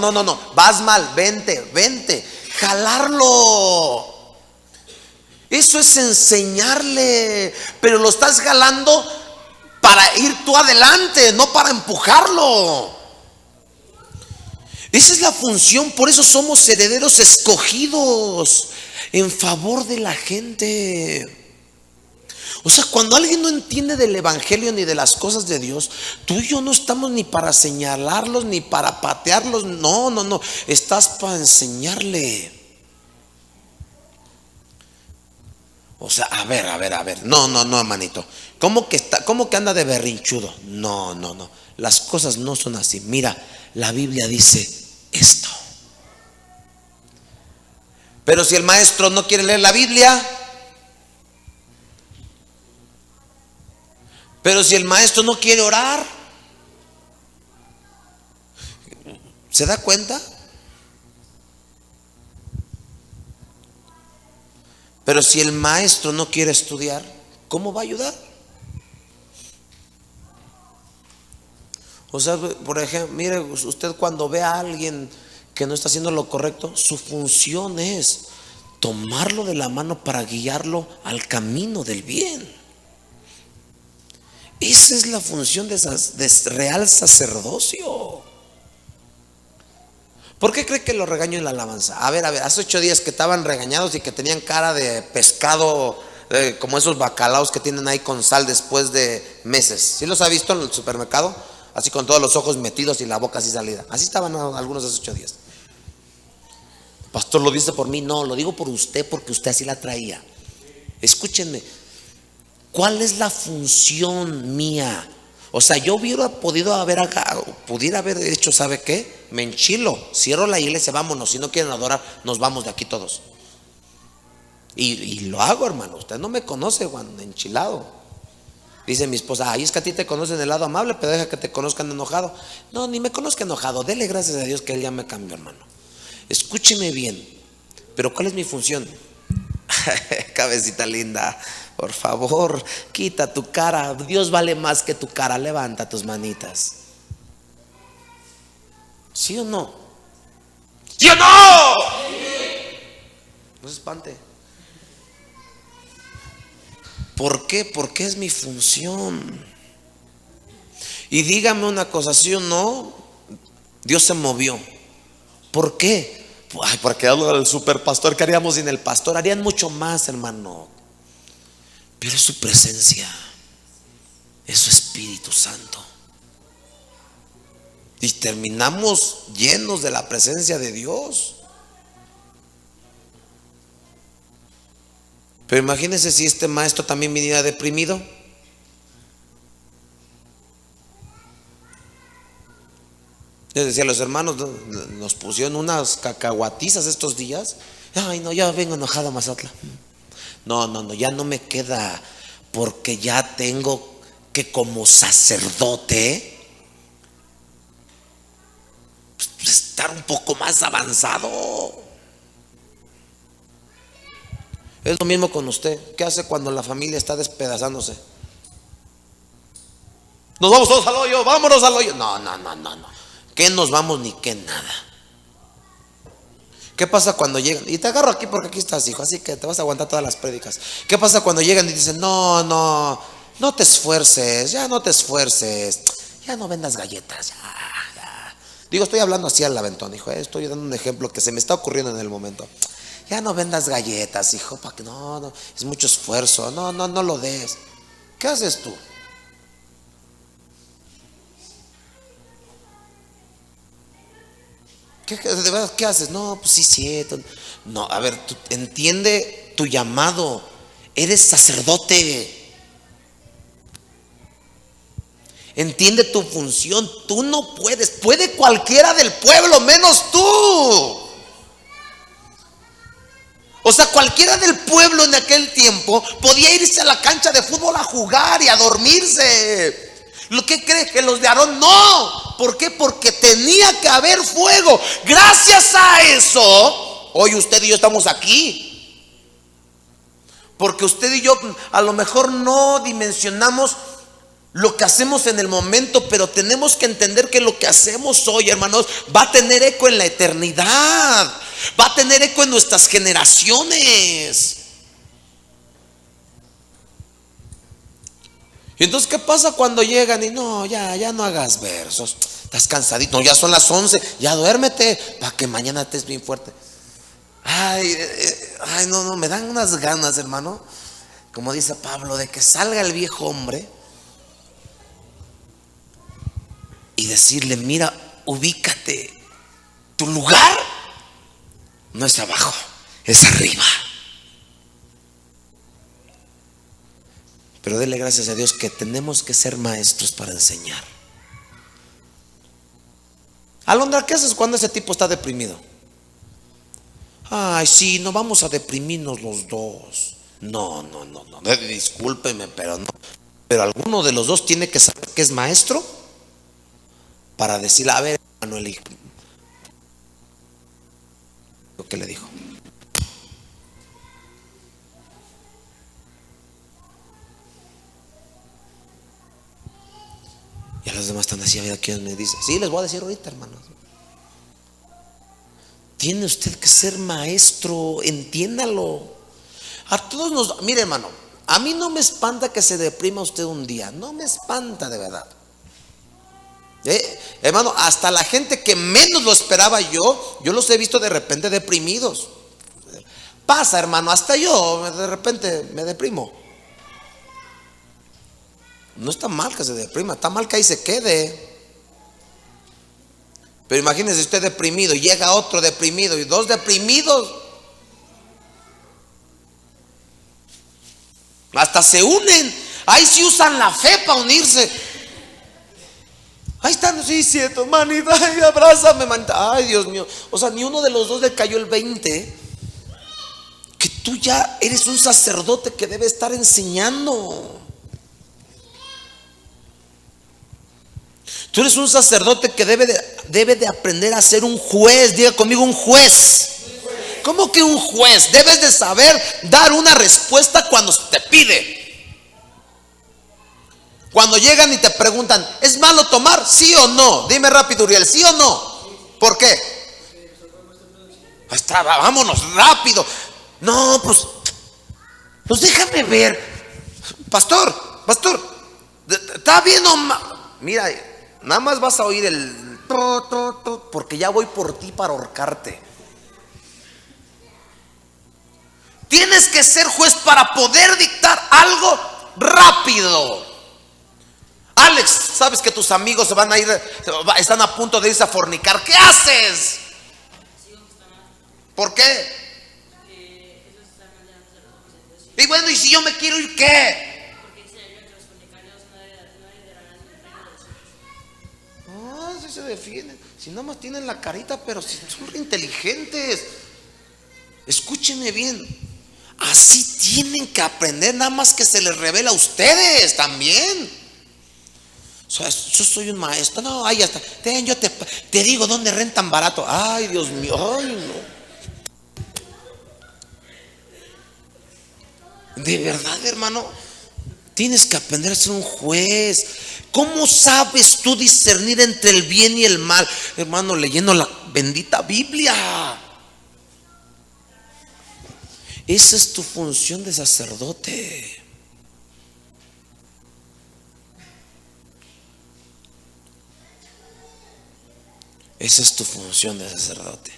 vas mal, vente, jalarlo. Eso es enseñarle, pero lo estás jalando para ir tú adelante, no para empujarlo. Esa es la función, por eso somos herederos escogidos en favor de la gente. O sea, cuando alguien no entiende del evangelio ni de las cosas de Dios, tú y yo no estamos ni para señalarlos ni para patearlos. No, estás para enseñarle. O sea, a ver. No, hermanito. ¿Cómo que anda de berrinchudo? No. Las cosas no son así. Mira, la Biblia dice esto. Pero si el maestro no quiere leer la Biblia, pero si el maestro no quiere orar, ¿se da cuenta? Pero si el maestro no quiere estudiar, ¿cómo va a ayudar? O sea, por ejemplo, mire, usted cuando ve a alguien que no está haciendo lo correcto, su función es tomarlo de la mano para guiarlo al camino del bien. Esa es la función de real sacerdocio. ¿Por qué cree que lo regaño en la alabanza? A ver, hace 8 días que estaban regañados y que tenían cara de pescado, como esos bacalaos que tienen ahí con sal después de meses. ¿Sí los ha visto en el supermercado? Así con todos los ojos metidos y la boca así salida. Así estaban algunos hace 8 días. Pastor, ¿lo dice por mí? No, lo digo por usted, porque usted así la traía. Escúchenme, ¿cuál es la función mía? O sea, yo pudiera haber hecho, ¿sabe qué? Me enchilo, cierro la iglesia, vámonos. Si no quieren adorar, nos vamos de aquí todos. Y lo hago, hermano. Usted no me conoce, Juan, enchilado. Dice mi esposa, ay, es que a ti te conocen el lado amable, pero deja que te conozcan enojado. No, ni me conozca enojado. Dele gracias a Dios que Él ya me cambió, hermano. Escúcheme bien. Pero ¿cuál es mi función? Cabecita linda, por favor, quita tu cara. Dios vale más que tu cara. Levanta tus manitas. ¿Sí o no? ¿Sí o no? No se espante. ¿Por qué? Porque es mi función. Y dígame una cosa, ¿sí o no? Dios se movió. ¿Por qué? Ay, porque hablo del superpastor. ¿Qué haríamos sin el pastor? Harían mucho más, hermano. Pero es su presencia, es su Espíritu Santo. Y terminamos llenos de la presencia de Dios. Pero imagínense si este maestro también viniera deprimido. Les decía a los hermanos, nos pusieron unas cacahuatizas estos días. Ay, no, ya vengo enojado a Mazatlán. No, ya no me queda, porque ya tengo que, como sacerdote, estar un poco más avanzado. Es lo mismo con usted. ¿Qué hace cuando la familia está despedazándose? Nos vamos todos al hoyo, vámonos al hoyo. No. ¿Qué nos vamos ni qué nada? ¿Qué pasa cuando llegan? Y te agarro aquí porque aquí estás, hijo, así que te vas a aguantar todas las prédicas. ¿Qué pasa cuando llegan y dicen, no te esfuerces, ya no te esfuerces, ya no vendas galletas, ya? Digo, estoy hablando así al aventón, hijo, estoy dando un ejemplo que se me está ocurriendo en el momento. Ya no vendas galletas, hijo, para que no, es mucho esfuerzo, no lo des. ¿Qué haces tú? ¿De verdad qué haces? No, pues sí, cierto. No, a ver, tú entiende tu llamado. Eres sacerdote. Entiende tu función. Tú no puedes. Puede cualquiera del pueblo, menos tú. O sea, cualquiera del pueblo en aquel tiempo podía irse a la cancha de fútbol a jugar y a dormirse. ¿Lo que cree? Que los de Aarón no. ¿Por qué? Porque tenía que haber fuego. Gracias a eso, hoy usted y yo estamos aquí. Porque usted y yo a lo mejor no dimensionamos lo que hacemos en el momento, pero tenemos que entender que lo que hacemos hoy, hermanos, va a tener eco en la eternidad. Va a tener eco en nuestras generaciones. Y entonces, ¿qué pasa cuando llegan y no, ya no hagas versos? Estás cansadito, no, ya son las 11, ya duérmete para que mañana estés bien fuerte. Ay, no, me dan unas ganas, hermano, como dice Pablo, de que salga el viejo hombre y decirle, mira, ubícate, tu lugar no es abajo, es arriba. Pero dele gracias a Dios que tenemos que ser maestros para enseñar. Alondra, ¿qué haces cuando ese tipo está deprimido? Ay, sí, no vamos a deprimirnos los dos. No, discúlpeme, pero no. Pero alguno de los dos tiene que saber que es maestro para decirle, a ver, Manuel, lo que le dijo. los demás están así, a ver quién me dice. Sí, les voy a decir ahorita, hermanos. Tiene usted que ser maestro, entiéndalo. A todos nos, mire, hermano, a mí no me espanta que se deprima usted un día, no me espanta de verdad. Hermano, hasta la gente que menos lo esperaba yo los he visto de repente deprimidos. Pasa, hermano, hasta yo de repente me deprimo. No está mal que se deprima, está mal que ahí se quede. Pero imagínese usted deprimido, llega otro deprimido y dos deprimidos. Hasta se unen. Ahí sí usan la fe para unirse. Ahí están, sí, cierto, manita, ay, abrázame, manita. Ay, Dios mío. O sea, ni uno de los dos le cayó el 20. Que tú ya eres un sacerdote que debe estar enseñando. Tú eres un sacerdote que debe de aprender a ser un juez. Diga conmigo, un juez. ¿Cómo que un juez? Debes de saber dar una respuesta cuando se te pide. Cuando llegan y te preguntan, ¿es malo tomar? ¿Sí o no? Dime rápido, Uriel, ¿sí o no? ¿Por qué? Ahí está, vámonos rápido. No, pues déjame ver. Pastor, ¿está bien o mal? Mira, nada más vas a oír el porque ya voy por ti para ahorcarte. Tienes que ser juez para poder dictar algo rápido. Alex, sabes que tus amigos se van a ir, están a punto de irse a fornicar. ¿Qué haces? ¿Por qué? Y bueno, ¿y si yo me quiero ir qué? Si se defienden, si nada más tienen la carita, pero si son inteligentes. Escúchenme bien. Así tienen que aprender, nada más que se les revela a ustedes también. O sea, yo soy un maestro. No, ahí está. Yo te digo dónde rentan barato. Ay, Dios mío. Ay, no. De verdad, hermano, tienes que aprender a ser un juez. ¿Cómo sabes tú discernir entre el bien y el mal? Hermano, leyendo la bendita Biblia. Esa es tu función de sacerdote. Esa es tu función de sacerdote.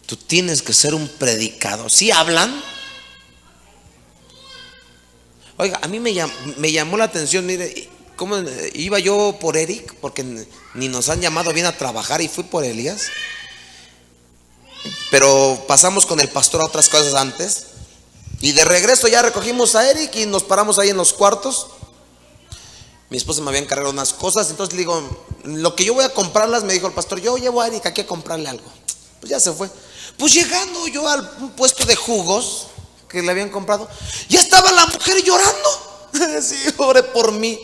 Tú tienes que ser un predicador. ¿Sí hablan? Oiga, a mí me llamó la atención, mire, cómo iba yo por Eric, porque ni nos han llamado bien a trabajar, y fui por Elías. Pero pasamos con el pastor a otras cosas antes. Y de regreso ya recogimos a Eric y nos paramos ahí en los cuartos. Mi esposa me había encargado unas cosas, entonces le digo, lo que yo voy a comprarlas, me dijo el pastor, yo llevo a Eric aquí a comprarle algo. Pues ya se fue. Pues llegando yo al puesto de jugos que le habían comprado, ya estaba la mujer llorando. Sí, ore por mí.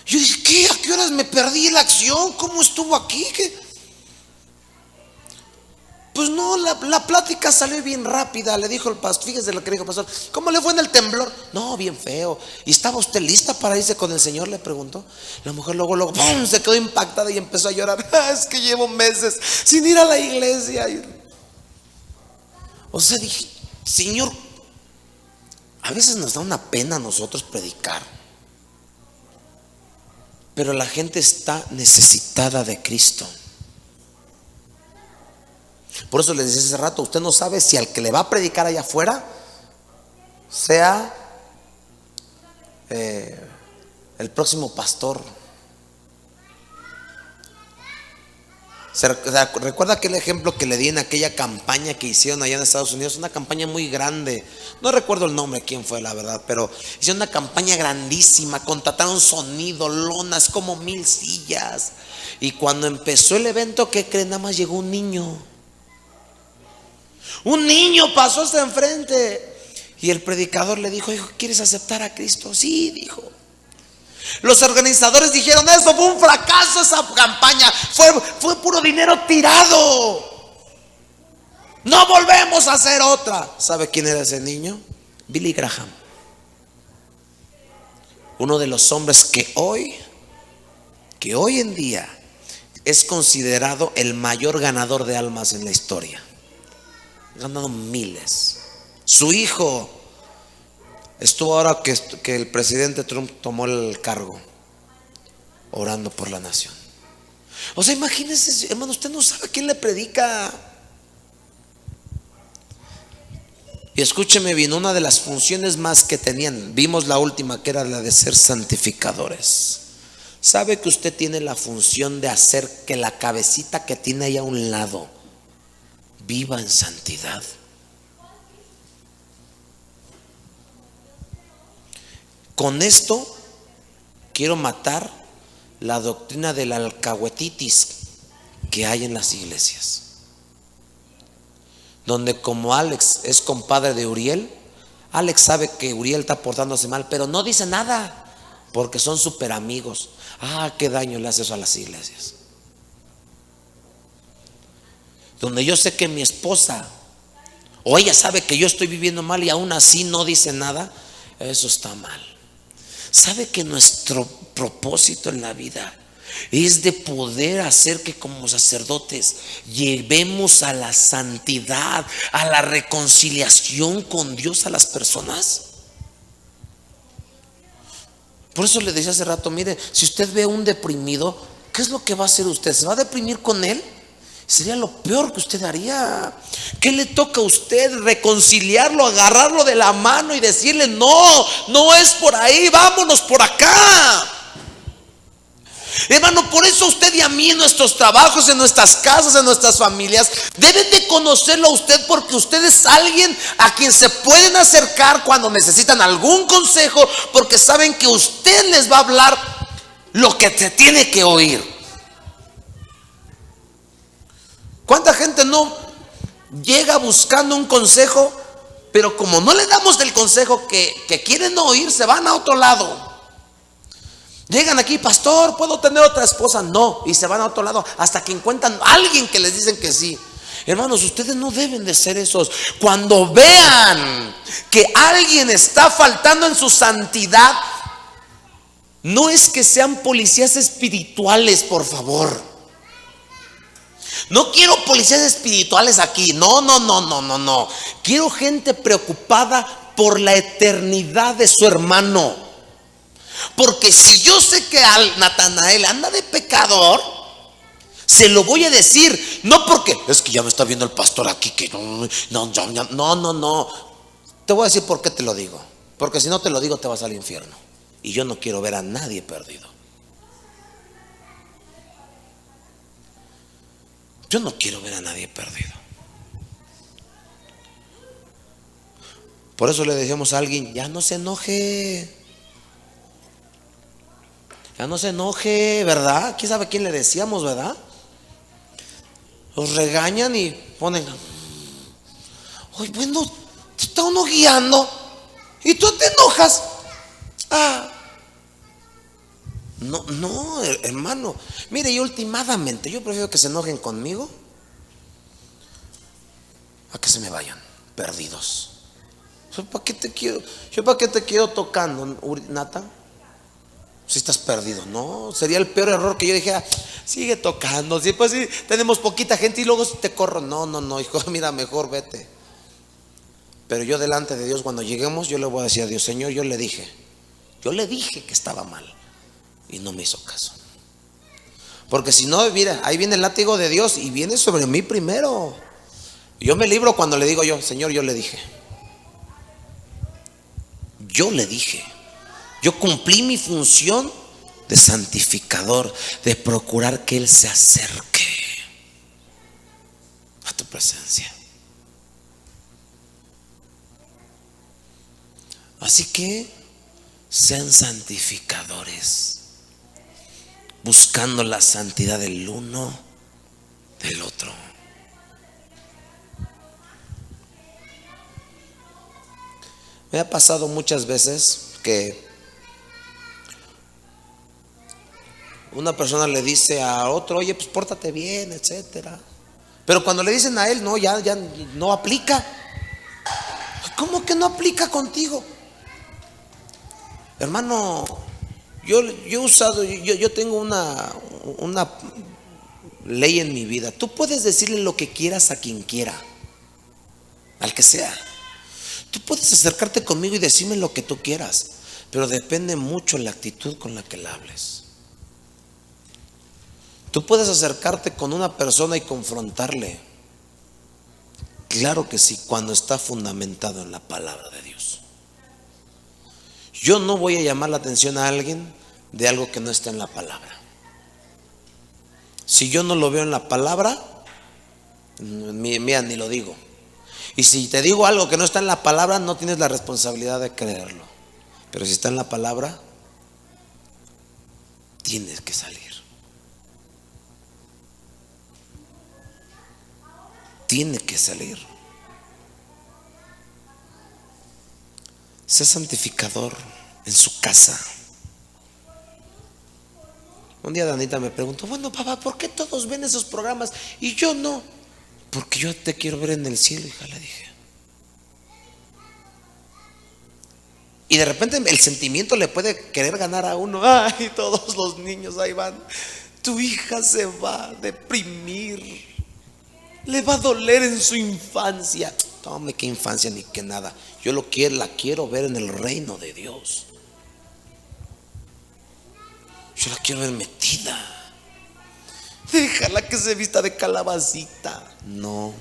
Yo dije, ¿qué? ¿A qué horas me perdí la acción? ¿Cómo estuvo aquí? ¿Qué? Pues no, la plática salió bien rápida. Le dijo el pastor, fíjese lo que dijo el pastor, ¿cómo le fue en el temblor? No, bien feo. ¿Y estaba usted lista para irse con el Señor?, le preguntó. La mujer luego ¡pum!, se quedó impactada y empezó a llorar. Es que llevo meses sin ir a la iglesia. O sea, dije, Señor, a veces nos da una pena a nosotros predicar, pero la gente está necesitada de Cristo. Por eso les decía hace rato, usted no sabe si al que le va a predicar allá afuera sea el próximo pastor. ¿Recuerda aquel ejemplo que le di en aquella campaña que hicieron allá en Estados Unidos? Una campaña muy grande. No recuerdo el nombre, quién fue, la verdad, pero hicieron una campaña grandísima. Contrataron sonido, lonas, como 1000 sillas. Y cuando empezó el evento, ¿qué creen? Nada más llegó un niño. Un niño pasó hasta enfrente. Y el predicador le dijo, hijo, ¿quieres aceptar a Cristo? Sí, dijo. Los organizadores dijeron, eso fue un fracaso, esa campaña fue puro dinero tirado, no volvemos a hacer otra. ¿Sabe quién era ese niño? Billy Graham, uno de los hombres que hoy que hoy en día es considerado el mayor ganador de almas en la historia. Ha ganado miles. Su hijo estuvo ahora que el presidente Trump tomó el cargo, orando por la nación. O sea, imagínense, hermano, usted no sabe a quién le predica. Y escúcheme bien, una de las funciones más que tenían, vimos la última, que era la de ser santificadores. ¿Sabe que usted tiene la función de hacer que la cabecita que tiene ahí a un lado viva en santidad? Con esto quiero matar la doctrina de la alcahuetitis que hay en las iglesias, donde como Alex es compadre de Uriel, Alex sabe que Uriel está portándose mal, pero no dice nada porque son súper amigos. Qué daño le hace eso a las iglesias. Donde yo sé que mi esposa o ella sabe que yo estoy viviendo mal y aún así no dice nada, eso está mal. ¿Sabe que nuestro propósito en la vida es de poder hacer que como sacerdotes llevemos a la santidad, a la reconciliación con Dios a las personas? Por eso le decía hace rato, mire, si usted ve a un deprimido, ¿qué es lo que va a hacer usted? ¿Se va a deprimir con él? Sería lo peor que usted haría. ¿Qué le toca a usted? Reconciliarlo, agarrarlo de la mano y decirle: no, no es por ahí, vámonos por acá. Hermano, por eso usted y a mí en nuestros trabajos, en nuestras casas, en nuestras familias, deben de conocerlo a usted, porque usted es alguien a quien se pueden acercar cuando necesitan algún consejo, porque saben que usted les va a hablar lo que se tiene que oír. ¿Cuánta gente no llega buscando un consejo, pero como no le damos el consejo que quieren oír, se van a otro lado? Llegan aquí: pastor, ¿puedo tener otra esposa? No, y se van a otro lado hasta que encuentran a alguien que les dicen que sí. Hermanos, ustedes no deben de ser esos. Cuando vean que alguien está faltando en su santidad, no es que sean policías espirituales, por favor. No quiero policías espirituales aquí. No. Quiero gente preocupada por la eternidad de su hermano. Porque si yo sé que Natanael anda de pecador, se lo voy a decir. No porque es que ya me está viendo el pastor aquí, que no. Te voy a decir por qué te lo digo. Porque si no te lo digo, te vas al infierno. Y yo no quiero ver a nadie perdido. Yo no quiero ver a nadie perdido. Por eso le decíamos a alguien: ya no se enoje. Ya no se enoje, ¿verdad? ¿Quién sabe a quién le decíamos, verdad? Los regañan y ponen: oye, bueno, te está uno guiando y tú te enojas. No, hermano. Mire, yo últimamente, yo prefiero que se enojen conmigo a que se me vayan perdidos. ¿Para qué te quiero tocando, Nata? Si estás perdido. No, sería el peor error que yo dijera: sigue tocando. Sí, pues sí, tenemos poquita gente y luego te corro. No, hijo, mira, mejor vete. Pero yo delante de Dios, cuando lleguemos, yo le voy a decir a Dios: Señor, yo le dije que estaba mal y no me hizo caso. Porque si no, mira, ahí viene el látigo de Dios y viene sobre mí primero. Yo me libro cuando le digo yo: Señor, yo le dije. Yo cumplí mi función de santificador, de procurar que Él se acerque a tu presencia. Así que sean santificadores, buscando la santidad del uno del otro. Me ha pasado muchas veces que una persona le dice a otro: oye, pues pórtate bien, etcétera. Pero cuando le dicen a él, no, ya no aplica. ¿Cómo que no aplica contigo? Hermano, Yo he usado, yo tengo una ley en mi vida. Tú puedes decirle lo que quieras a quien quiera, al que sea. Tú puedes acercarte conmigo y decirme lo que tú quieras, pero depende mucho la actitud con la que le hables. Tú puedes acercarte con una persona y confrontarle. Claro que sí, cuando está fundamentado en la palabra de Dios. Yo no voy a llamar la atención a alguien de algo que no está en la palabra. Si yo no lo veo en la palabra, mira, ni lo digo. Y si te digo algo que no está en la palabra, no tienes la responsabilidad de creerlo. Pero si está en la palabra, tienes que salir. Tiene que salir. Sé santificador en su casa. Un día Danita me preguntó: bueno, papá, ¿por qué todos ven esos programas y yo no? Porque yo te quiero ver en el cielo, hija, le dije. Y de repente el sentimiento le puede querer ganar a uno. Ay, todos los niños ahí van. Tu hija se va a deprimir, le va a doler en su infancia. Tome, qué infancia ni qué nada. Yo la quiero ver en el reino de Dios. Yo la quiero ver metida. Déjala que se vista de calabacita. No.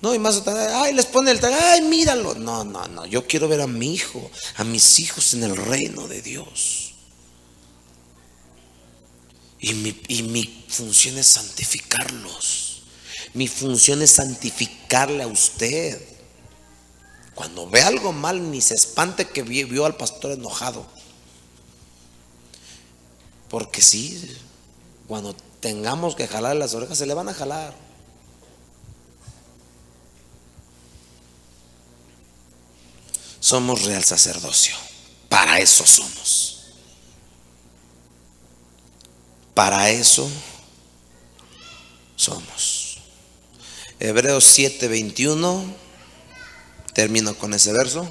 No, y más otra, ay, les pone el tag, ay, míralo. No. Yo quiero ver a mi hijo, a mis hijos en el reino de Dios. Y mi función es santificarlos. Mi función es santificarle a usted. Cuando ve algo mal, ni se espante que vio al pastor enojado. Porque sí, cuando tengamos que jalar las orejas, se le van a jalar. Somos real sacerdocio. Para eso somos. Para eso somos. Hebreos 7:21. Termino con ese verso.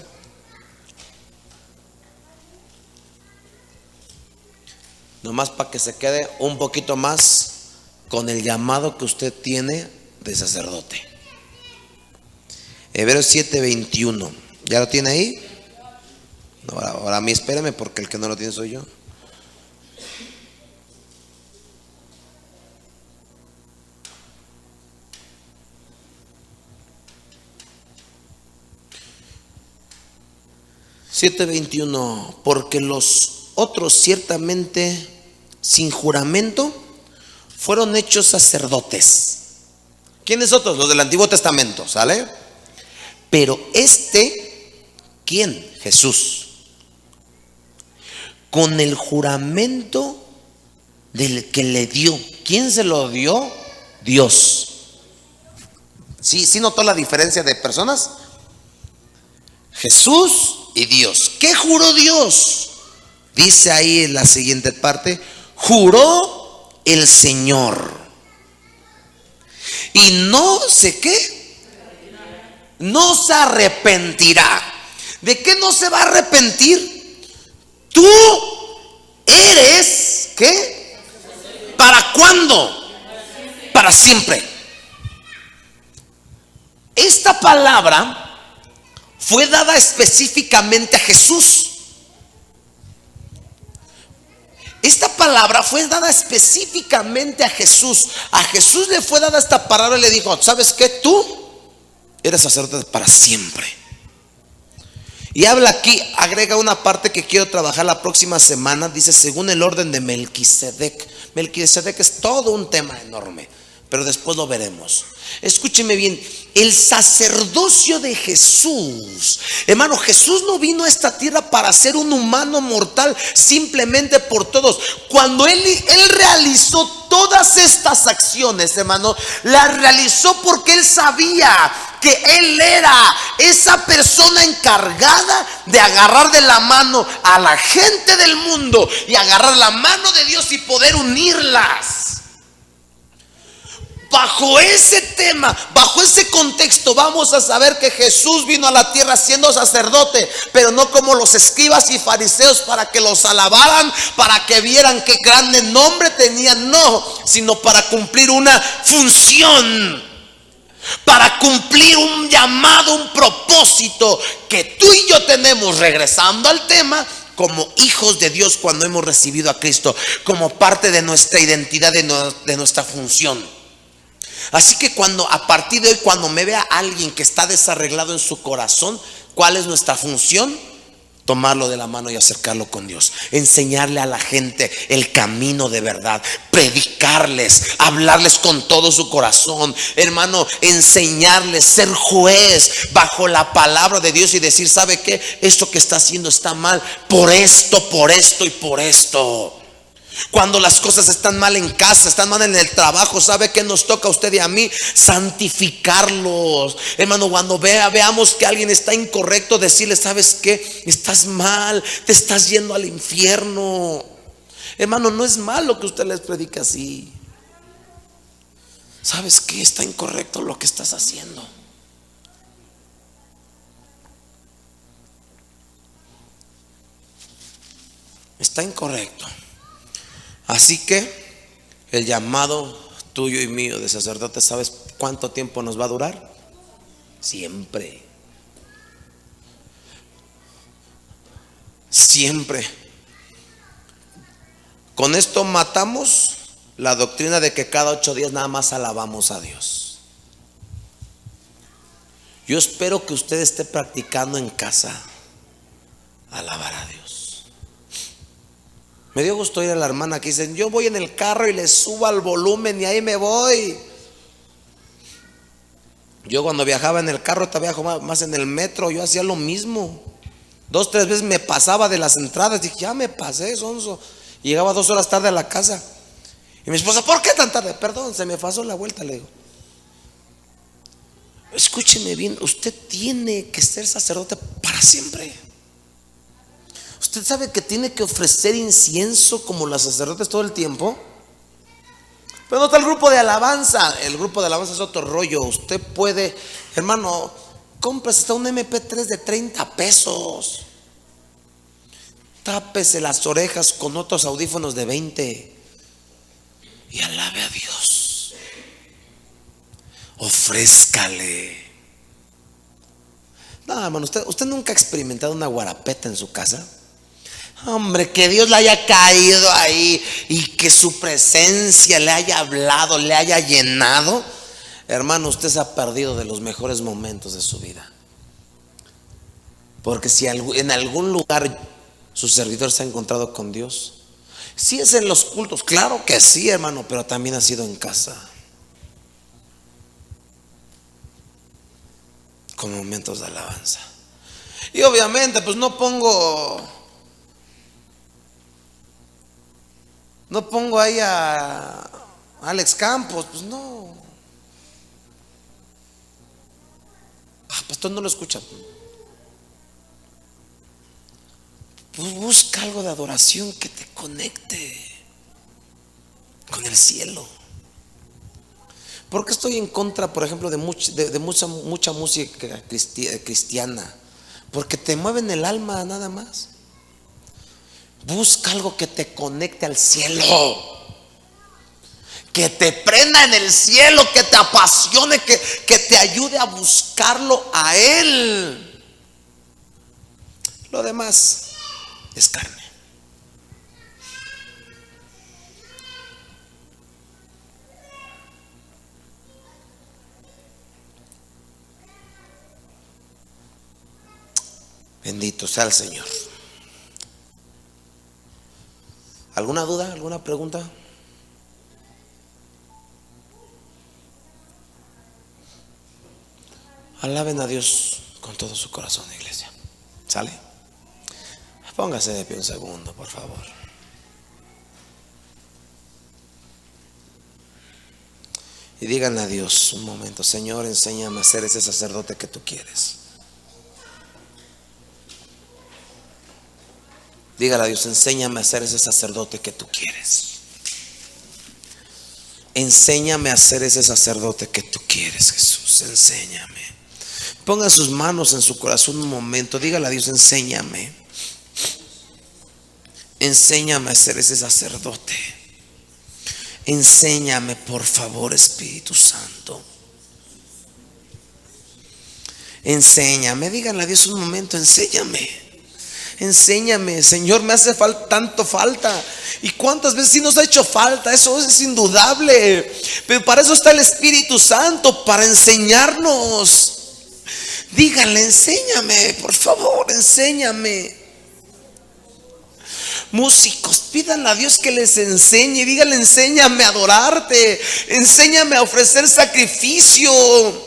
Nomás para que se quede un poquito más con el llamado que usted tiene de sacerdote. Hebreos 7:21. ¿Ya lo tiene ahí? No, ahora a mí espérame, porque el que no lo tiene soy yo. (7:21) Porque los otros ciertamente sin juramento fueron hechos sacerdotes. ¿Quiénes otros? Los del Antiguo Testamento, ¿sale? Pero ¿quién? Jesús. Con el juramento del que le dio. ¿Quién se lo dio? Dios. ¿Sí notó la diferencia de personas? Jesús y Dios. ¿Qué juró Dios? Dice ahí en la siguiente parte: juró el Señor. Y no sé qué. No se arrepentirá. ¿De qué no se va a arrepentir? Tú eres, ¿qué? ¿Para cuándo? Para siempre. Esta palabra fue dada específicamente a Jesús. Esta palabra fue dada específicamente a Jesús. A Jesús le fue dada esta palabra y le dijo: ¿sabes qué? Tú eres sacerdote para siempre. Y habla aquí, agrega una parte que quiero trabajar la próxima semana. Dice: según el orden de Melquisedec. Melquisedec es todo un tema enorme, pero después lo veremos. Escúcheme bien, el sacerdocio de Jesús. Hermano, Jesús no vino a esta tierra para ser un humano mortal simplemente por todos. Cuando Él realizó todas estas acciones, hermano, las realizó porque Él sabía que Él era esa persona encargada de agarrar de la mano a la gente del mundo y agarrar la mano de Dios y poder unirlas. bajo ese tema, bajo ese contexto, vamos a saber que Jesús vino a la tierra siendo sacerdote, pero no como los escribas y fariseos para que los alabaran, para que vieran qué grande nombre tenían, no, sino para cumplir una función, para cumplir un llamado, un propósito que tú y yo tenemos, regresando al tema, como hijos de Dios cuando hemos recibido a Cristo, como parte de nuestra identidad, de nuestra función. Así que a partir de hoy, cuando me vea alguien que está desarreglado en su corazón, ¿cuál es nuestra función? Tomarlo de la mano y acercarlo con Dios, enseñarle a la gente el camino de verdad, predicarles, hablarles con todo su corazón, hermano, enseñarles, ser juez bajo la palabra de Dios y decir, ¿sabe qué? Esto que está haciendo está mal, por esto y por esto. Cuando las cosas están mal en casa, están mal en el trabajo, ¿sabe qué nos toca a usted y a mí? Santificarlos. Hermano, cuando veamos que alguien está incorrecto, decirle, ¿sabes qué? Estás mal, te estás yendo al infierno. Hermano, no es malo que usted les predique así. ¿Sabes qué? Está incorrecto lo que estás haciendo. Está incorrecto. Así que el llamado tuyo y mío de sacerdote, ¿sabes cuánto tiempo nos va a durar? Siempre. Siempre. Con esto matamos la doctrina de que cada 8 días nada más alabamos a Dios. Yo espero que usted esté practicando en casa alabar a Dios. Me dio gusto ir a la hermana que dicen, yo voy en el carro y le subo al volumen y ahí me voy. Yo cuando viajaba en el carro, te viajo más en el metro, yo hacía lo mismo. 2, 3 veces me pasaba de las entradas, dije, ya me pasé, sonso. Y llegaba 2 horas tarde a la casa. Y mi esposa, ¿por qué tan tarde? Perdón, se me pasó la vuelta, le digo. Escúcheme bien, usted tiene que ser sacerdote para siempre. ¿Usted sabe que tiene que ofrecer incienso como los sacerdotes todo el tiempo? Pero no está el grupo de alabanza. El grupo de alabanza es otro rollo. Usted puede, hermano, compras hasta un MP3 de 30 pesos. Tápese las orejas con otros audífonos de 20 y alabe a Dios. Ofrézcale. No, hermano, usted nunca ha experimentado una guarapeta en su casa. Hombre, que Dios le haya caído ahí y que su presencia le haya hablado, le haya llenado. Hermano, usted se ha perdido de los mejores momentos de su vida. Porque si en algún lugar su servidor se ha encontrado con Dios, sí es en los cultos, claro que sí, hermano, pero también ha sido en casa, con momentos de alabanza. Y obviamente pues no pongo ahí a Alex Campos, pues no. Pastor, no lo escucha. Pues busca algo de adoración que te conecte con el cielo. Porque estoy en contra, por ejemplo, de mucha música cristiana, porque te mueven el alma nada más. Busca algo que te conecte al cielo, que te prenda en el cielo, que te apasione, que te ayude a buscarlo a Él. Lo demás es carne. Bendito sea el Señor. ¿Alguna duda? ¿Alguna pregunta? Alaben a Dios con todo su corazón, iglesia. ¿Sale? Póngase de pie un segundo, por favor. Y díganle a Dios un momento: Señor, enséñame a ser ese sacerdote que tú quieres. Dígale a Dios: enséñame a ser ese sacerdote que tú quieres. Enséñame a ser ese sacerdote que tú quieres, Jesús. Enséñame. Ponga sus manos en su corazón un momento. Dígale a Dios, enséñame. Enséñame a ser ese sacerdote. Enséñame, por favor, Espíritu Santo. Enséñame. Dígale a Dios un momento, enséñame. Enséñame, Señor, me hace tanto falta. ¿Y cuántas veces sí nos ha hecho falta? Eso es indudable. Pero para eso está el Espíritu Santo, para enseñarnos. Díganle, enséñame, por favor, enséñame. Músicos, pídanle a Dios que les enseñe. Díganle, enséñame a adorarte. Enséñame a ofrecer sacrificio.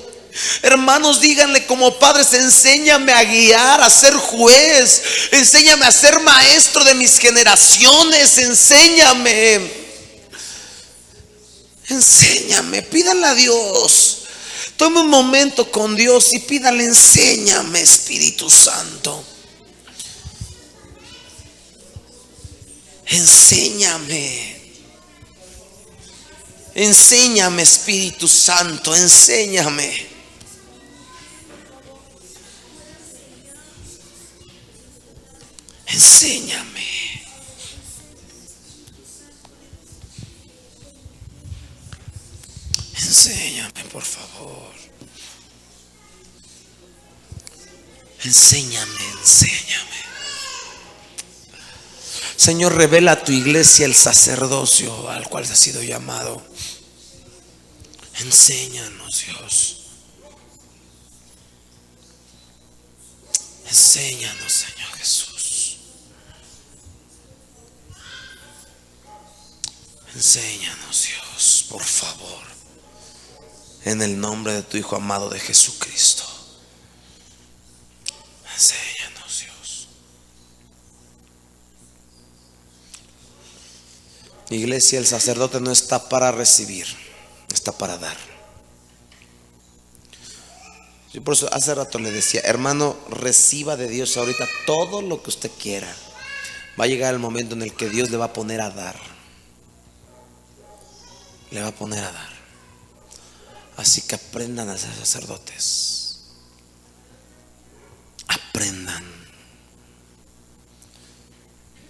Hermanos, díganle como padres, enséñame a guiar, a ser juez. Enséñame a ser maestro de mis generaciones. Enséñame. Enséñame, pídale a Dios. Tome un momento con Dios y pídale, enséñame, Espíritu Santo. Enséñame. Enséñame, Espíritu Santo, enséñame. Enséñame. Enséñame, por favor. Enséñame, enséñame. Señor, revela a tu iglesia el sacerdocio al cual has sido llamado. Enséñanos, Dios. Enséñanos, Señor Jesús. Enséñanos, Dios, por favor. En el nombre de tu Hijo amado de Jesucristo. Enséñanos, Dios. Iglesia, el sacerdote no está para recibir, está para dar. Yo por eso hace rato le decía, hermano, reciba de Dios ahorita todo lo que usted quiera. Va a llegar el momento en el que Dios le va a poner a dar. Le va a poner a dar. Así que aprendan a ser sacerdotes. Aprendan.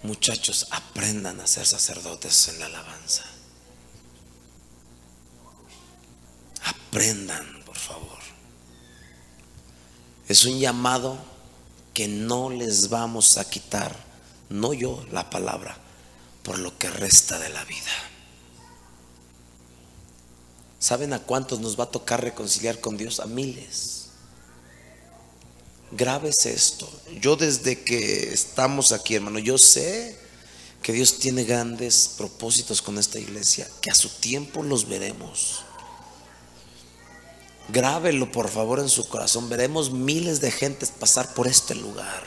Muchachos, aprendan a ser sacerdotes en la alabanza. Aprendan, por favor. Es un llamado que no les vamos a quitar, no yo, la palabra, por lo que resta de la vida. ¿Saben a cuántos nos va a tocar reconciliar con Dios? A miles. Grábese esto. Yo desde que estamos aquí, hermano, yo sé que Dios tiene grandes propósitos con esta iglesia, que a su tiempo los veremos. Grábelo por favor en su corazón. Veremos miles de gentes pasar por este lugar.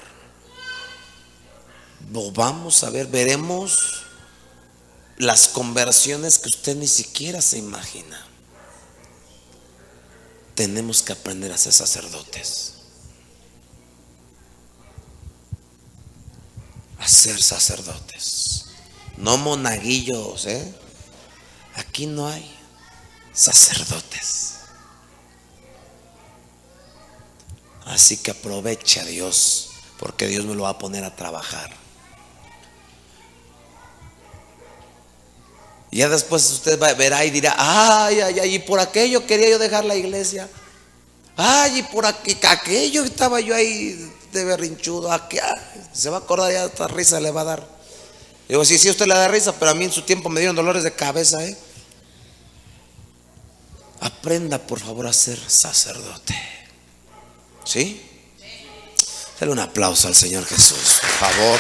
Lo vamos a ver, veremos las conversiones que usted ni siquiera se imagina. Tenemos que aprender a ser sacerdotes. A ser sacerdotes. No monaguillos, Aquí no hay sacerdotes. Así que aproveche a Dios, porque Dios me lo va a poner a trabajar. Y ya después usted verá y dirá, ay, y por aquello quería yo dejar la iglesia. Ay, y por aquello estaba yo ahí de berrinchudo. Se va a acordar, ya esta risa le va a dar. Digo, sí, usted le da risa, pero a mí en su tiempo me dieron dolores de cabeza. Aprenda por favor a ser sacerdote. ¿Sí? Dale un aplauso al Señor Jesús, por favor.